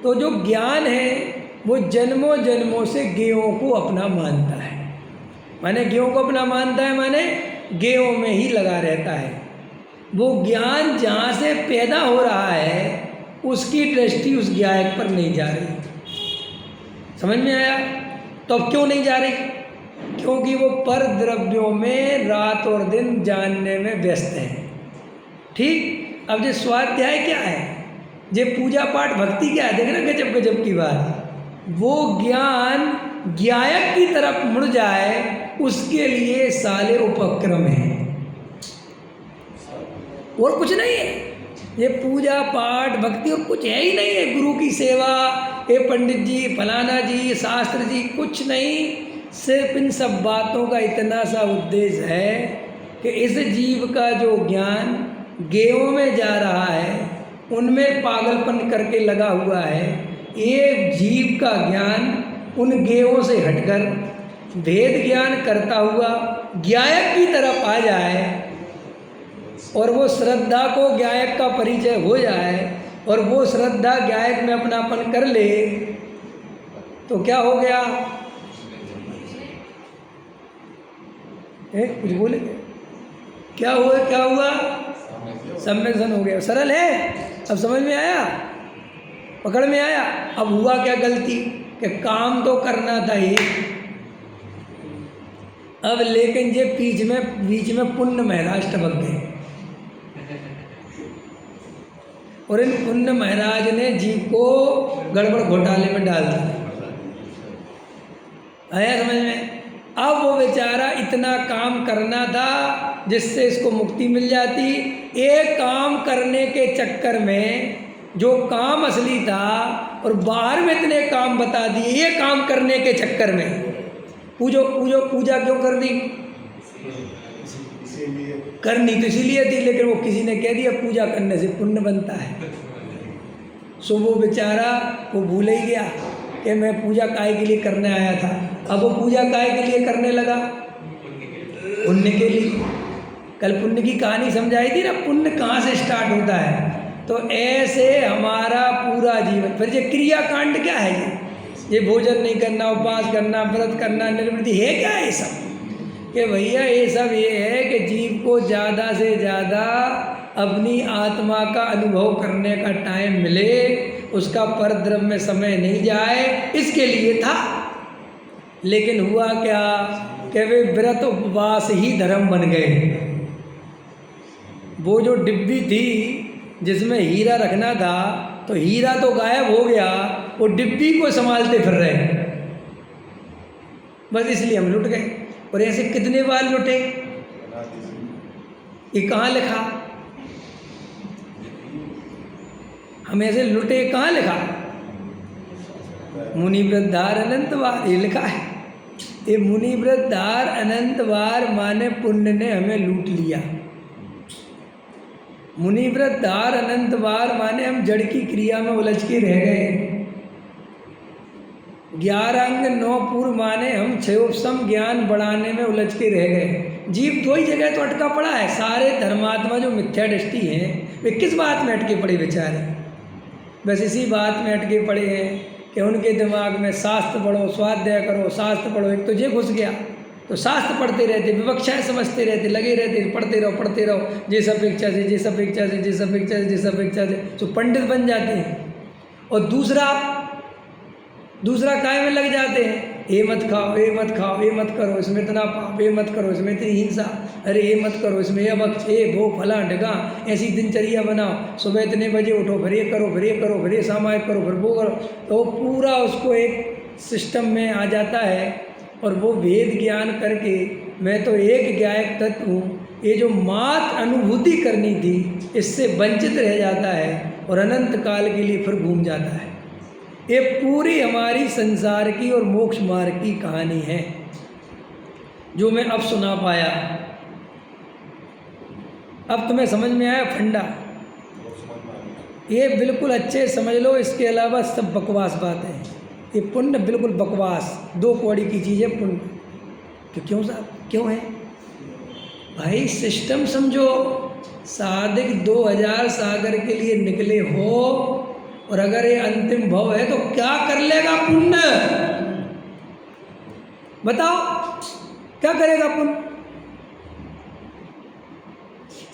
तो जो ज्ञान है वो जन्मों जन्मों से गेयों को अपना मानता है। माने गेयों को अपना मानता है, माने गेयों में ही लगा रहता है। वो ज्ञान जहाँ से पैदा हो रहा है उसकी दृष्टि उस गायक पर नहीं जा रही। समझ में आया? तो अब क्यों नहीं जा रही? क्योंकि वो पर द्रव्यों में रात और दिन जानने में व्यस्त है। ठीक। अब ये स्वाध्याय क्या है, ये पूजा पाठ भक्ति क्या है? देखना गजब गजब की बात। वो ज्ञान गायक की तरफ मुड़ जाए उसके लिए साले उपक्रम है, और कुछ नहीं है। ये पूजा पाठ भक्ति और कुछ है ही नहीं है। गुरु की सेवा, ये पंडित जी फलाना जी शास्त्र जी, कुछ नहीं। सिर्फ इन सब बातों का इतना सा उद्देश्य है कि इस जीव का जो ज्ञान गेयों में जा रहा है उनमें पागलपन करके लगा हुआ है, ये जीव का ज्ञान उन गेयों से हटकर भेद ज्ञान करता हुआ गायक की तरफ आ जाए और वो श्रद्धा को गायक का परिचय हो जाए और वो श्रद्धा गायक में अपनापन कर ले तो क्या हो गया? कुछ बोले? क्या हुआ? सम्मेलन हो गया। सरल है, अब समझ में आया, पकड़ में आया। अब हुआ क्या गलती कि काम तो करना था ही, अब लेकिन ये बीच में पुण्य महाराज टपक गए और इन पुण्य महाराज ने जीव को गड़बड़ घोटाले में डाल दिया। आया समझ में? अब वो बेचारा इतना काम करना था जिससे इसको मुक्ति मिल जाती। एक काम करने के चक्कर में जो काम असली था और बाहर में इतने काम बता दिए, ये काम करने के चक्कर में पूजा क्यों कर दी? करनी तो इसीलिए थी, लेकिन वो किसी ने कह दिया पूजा करने से पुण्य बनता है। सो वो बेचारा वो भूल ही गया कि मैं पूजा काहे के लिए करने आया था। अब वो पूजा काहे के लिए करने लगा? पुण्य के लिए। कल पुण्य की कहानी समझाई थी ना, पुण्य कहाँ से स्टार्ट होता है। तो ऐसे हमारा पूरा जीवन। फिर ये क्रियाकांड क्या है? ये भोजन नहीं करना, उपवास करना, व्रत करना, निर्वृत्ति है क्या ये सब? कि भैया ये सब ये है कि जीव को ज़्यादा से ज़्यादा अपनी आत्मा का अनुभव करने का टाइम मिले, उसका परद्रव्य में समय नहीं जाए, इसके लिए था। लेकिन हुआ क्या कि वे व्रत उपवास ही धर्म बन गए। वो जो डिब्बी थी जिसमें हीरा रखना था, तो हीरा तो गायब हो गया, वो डिब्बी को संभालते फिर रहे। बस इसलिए हम लुट गए। और ऐसे कितने बार लुटे? ये कहाँ लिखा? हम ऐसे लुटे कहाँ लिखा? मुनिव्रत धार अनंत बार, ये लिखा है। ये मुनिव्रत धार अनंत बार माने पुण्य ने हमें लूट लिया। मुनिव्रत धार अनंत बार माने हम जड़ की क्रिया में उलझ के रह गए। 11 अंग 9 पूर्व माने हम क्षयोपम ज्ञान बढ़ाने में उलझ के रह गए। जीव दो ही जगह तो अटका पड़ा है। सारे धर्मात्मा जो मिथ्या दृष्टि हैं वे किस बात में अटके पड़े बेचारे? बस इसी बात में अटके पड़े हैं कि उनके दिमाग में शास्त्र पढ़ो, स्वाध्याय करो, शास्त्र पढ़ो। एक तो ये घुस गया तो शास्त्र पढ़ते रहते, विवक्षाएं समझते रहते, लगे रहते, पढ़ते रहो, जिस अपेक्षा से तो पंडित बन जाते हैं। और दूसरा काय में लग जाते हैं ये मत खाओ, ये मत खाओ, ये मत करो, इसमें इतना पाप, ये मत करो, इसमें इतनी हिंसा, अरे ये मत करो, इसमें ये वक्त, ये वो फला ढगा, ऐसी दिनचर्या बनाओ, सुबह इतने बजे उठो, फिर ये करो, फिर ये करो, फिर ये सामायिक करो, फिर वो करो, तो पूरा उसको एक सिस्टम में आ जाता है। और वो वेद ज्ञान करके मैं तो एक ज्ञायक तत्व हूँ, ये जो मात अनुभूति करनी थी इससे वंचित रह जाता है और अनंत काल के लिए फिर घूम जाता है। ये पूरी हमारी संसार की और मोक्ष मार्ग की कहानी है जो मैं अब सुना पाया। अब तुम्हें समझ में आया फंडा? ये बिल्कुल अच्छे समझ लो, इसके अलावा सब बकवास बातें हैं। ये पुण्य बिल्कुल बकवास, 2 कौड़ी की चीज़ है पुण्य। तो क्यों साहब, क्यों है भाई? सिस्टम समझो। सादिक 2000 सागर के लिए निकले हो और अगर ये अंतिम भव है तो क्या कर लेगा पुण्य? बताओ क्या करेगा पुण्य?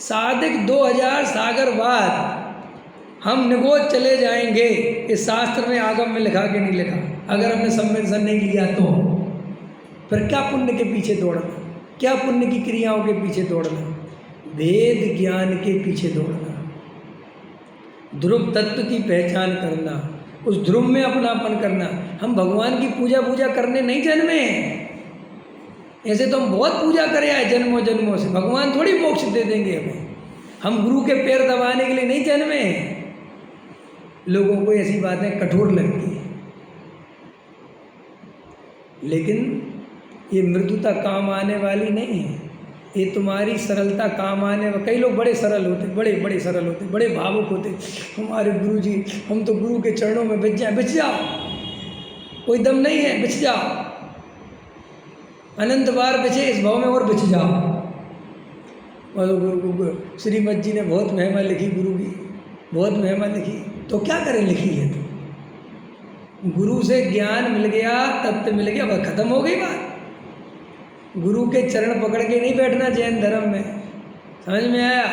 सादिक 2000 सागर बाद हम निगोद चले जाएंगे। इस शास्त्र में आगम में लिखा कि नहीं लिखा? अगर हमने संवेदन नहीं लिया तो फिर क्या पुण्य के पीछे दौड़ना? क्या पुण्य की क्रियाओं के पीछे दौड़ना? वेद ज्ञान के पीछे दौड़ना, ध्रुव तत्व की पहचान करना, उस ध्रुव में अपनापन करना। हम भगवान की पूजा करने नहीं जन्मे हैं। ऐसे तो हम बहुत पूजा करे आए जन्मों जन्मों से, भगवान थोड़ी मोक्ष दे देंगे हमें। हम गुरु के पैर दबाने के लिए नहीं जन्मे हैं। लोगों को ऐसी बातें कठोर लगती हैं, लेकिन ये मृदुता काम आने वाली नहीं है। ये तुम्हारी सरलता काम आने वाली। कई लोग बड़े सरल होते, बड़े सरल होते, बड़े भावुक होते, हमारे गुरु जी, हम तो गुरु के चरणों में बिछ जाए। बिछ जाओ, कोई दम नहीं है, बिछ जाओ, अनंत बार बिछे इस भाव में और बिछ जाओ। और गुरु श्रीमद जी ने बहुत महिमा लिखी, गुरु की बहुत महिमा लिखी, तो क्या करें? लिखी है तो गुरु से ज्ञान मिल गया, तत्व मिल गया, बस खत्म हो गई बात। गुरु के चरण पकड़ के नहीं बैठना जैन धर्म में। समझ में आया?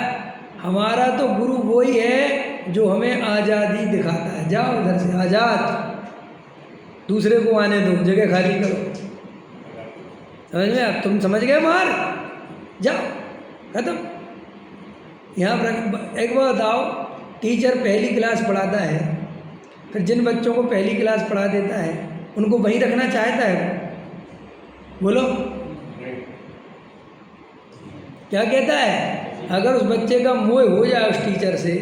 हमारा तो गुरु वही है जो हमें आज़ादी दिखाता है। जाओ उधर से आज़ाद, दूसरे को आने दो, जगह खाली करो। समझ में आया? तुम समझ गए मार, जाओ, खत्म। यहाँ पर एक बार बताओ, टीचर पहली क्लास पढ़ाता है, फिर जिन बच्चों को पहली क्लास पढ़ा देता है उनको वहीं रखना चाहता है? बोलो क्या कहता है? अगर उस बच्चे का मोह हो जाए उस टीचर से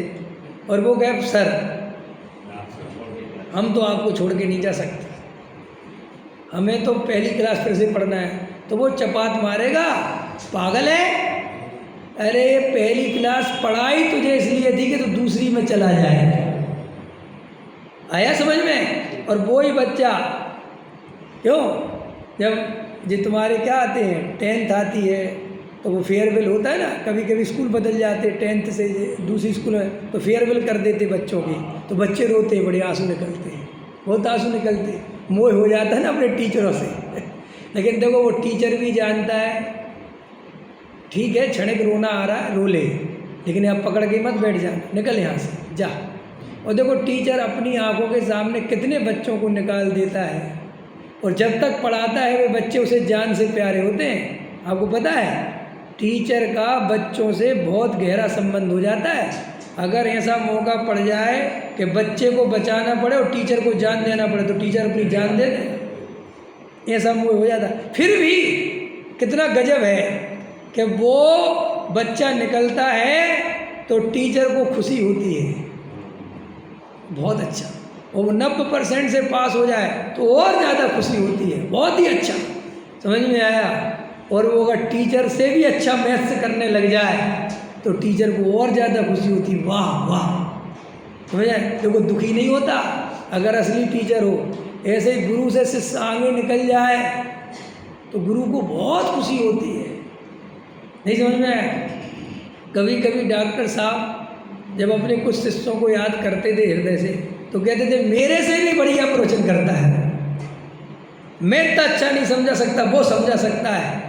और वो कहे सर हम तो आपको छोड़ के नहीं जा सकते, हमें तो पहली क्लास फिर से पढ़ना है, तो वो चपात मारेगा, पागल है? अरे पहली क्लास पढ़ाई तुझे इसलिए थी कि तू दूसरी में चला जाए। आया समझ में? और वो ही बच्चा क्यों, जब जो तुम्हारे क्या आते हैं 10th आती है तो वो फेयरवेल होता है ना, कभी कभी स्कूल बदल जाते 10th से दूसरी स्कूल में, तो फेयरवेल कर देते बच्चों की, तो बच्चे रोते, बड़े आंसू निकलते हैं, बहुत आंसू निकलते, मोह हो जाता है ना अपने टीचरों से। लेकिन देखो वो टीचर भी जानता है ठीक है क्षणिक रोना आ रहा है, रो ले, लेकिन यहाँ पकड़ के मत बैठ जाना, निकल यहाँ से जा। और देखो टीचर अपनी आंखों के सामने कितने बच्चों को निकाल देता है, और जब तक पढ़ाता है वे बच्चे उसे जान से प्यारे होते हैं। आपको पता है टीचर का बच्चों से बहुत गहरा संबंध हो जाता है। अगर ऐसा मौका पड़ जाए कि बच्चे को बचाना पड़े और टीचर को जान देना पड़े तो टीचर अपनी जान दे दे, ऐसा मोह हो जाता है। फिर भी कितना गजब है कि वो बच्चा निकलता है तो टीचर को खुशी होती है, बहुत अच्छा। और वो 90% से पास हो जाए तो और ज़्यादा खुशी होती है, बहुत ही अच्छा। समझ में आया? और वो अगर टीचर से भी अच्छा मैथ्स करने लग जाए तो टीचर को और ज़्यादा खुशी होती, वाह वाह। समझ आए? तो वो दुखी नहीं होता अगर असली टीचर हो। ऐसे ही गुरु से शिष्य आगे निकल जाए तो गुरु को बहुत खुशी होती है। नहीं समझ में आया? कभी कभी डॉक्टर साहब जब अपने कुछ शिष्यों को याद करते थे हृदय से तो कहते थे मेरे से भी बढ़िया प्रवचन करता है, मैं इतना अच्छा नहीं समझा सकता, वो समझा सकता है।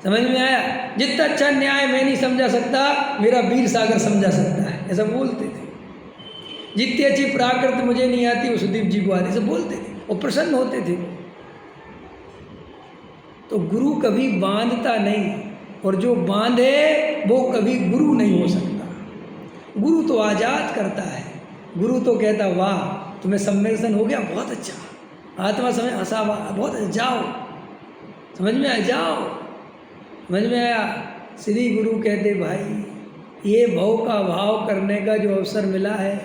समझ में आया? जितना अच्छा न्याय मैं नहीं समझा सकता मेरा वीर सागर समझा सकता है, ऐसा बोलते थे। जितनी अच्छी प्राकृत मुझे नहीं आती वो सुदीप जी को आती, ऐसा बोलते थे और प्रसन्न होते थे। तो गुरु कभी बांधता नहीं, और जो बांधे वो कभी गुरु नहीं हो सकता। गुरु तो आज़ाद करता है। गुरु तो कहता वाह तुम्हें सम्मेलन हो गया, बहुत अच्छा, आत्मा समय हंसा, वाह बहुत अच्छा, जाओ समझ में आया, जाओ समझ में आया। श्री गुरु कहते भाई ये भव का भाव करने का जो अवसर मिला है,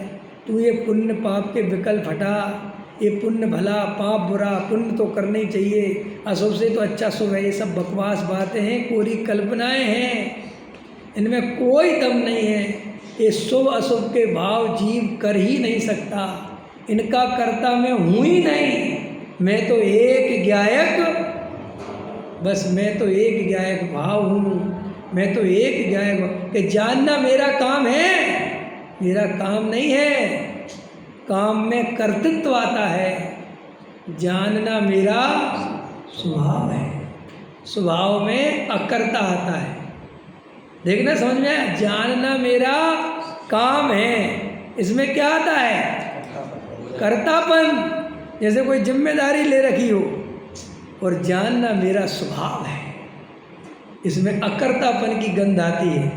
तू ये पुण्य पाप के विकल्प हटा, ये पुण्य भला पाप बुरा, पुण्य तो करना ही चाहिए, अशुभ से तो अच्छा शुभ है, ये सब बकवास बातें हैं, कोरी कल्पनाएं हैं, इनमें कोई दम नहीं है। ये शुभ अशुभ के भाव जीव कर ही नहीं सकता, इनका कर्ता मैं हूँ ही नहीं, मैं तो एक ज्ञायक, बस मैं तो एक ज्ञायक भाव हूँ, मैं तो एक ज्ञायक कि जानना मेरा काम है, मेरा काम नहीं है। काम में कर्तृत्व आता है, जानना मेरा स्वभाव है, स्वभाव में अकर्ता आता है। देखना समझ में आया, जानना मेरा काम है, इसमें क्या आता है, कर्तापन, जैसे कोई जिम्मेदारी ले रखी हो, और जानना मेरा स्वभाव है, इसमें अकर्तापन की गंध आती है।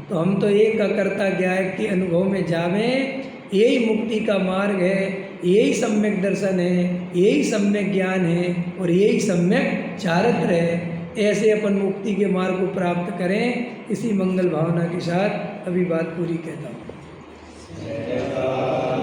तो हम तो एक अकर्ता ज्ञायक के अनुभव में जावें, यही मुक्ति का मार्ग है, यही सम्यक दर्शन है, यही सम्यक ज्ञान है, और यही सम्यक चारित्र है। ऐसे अपन मुक्ति के मार्ग को प्राप्त करें, इसी मंगल भावना के साथ अभी बात पूरी कहता हूँ।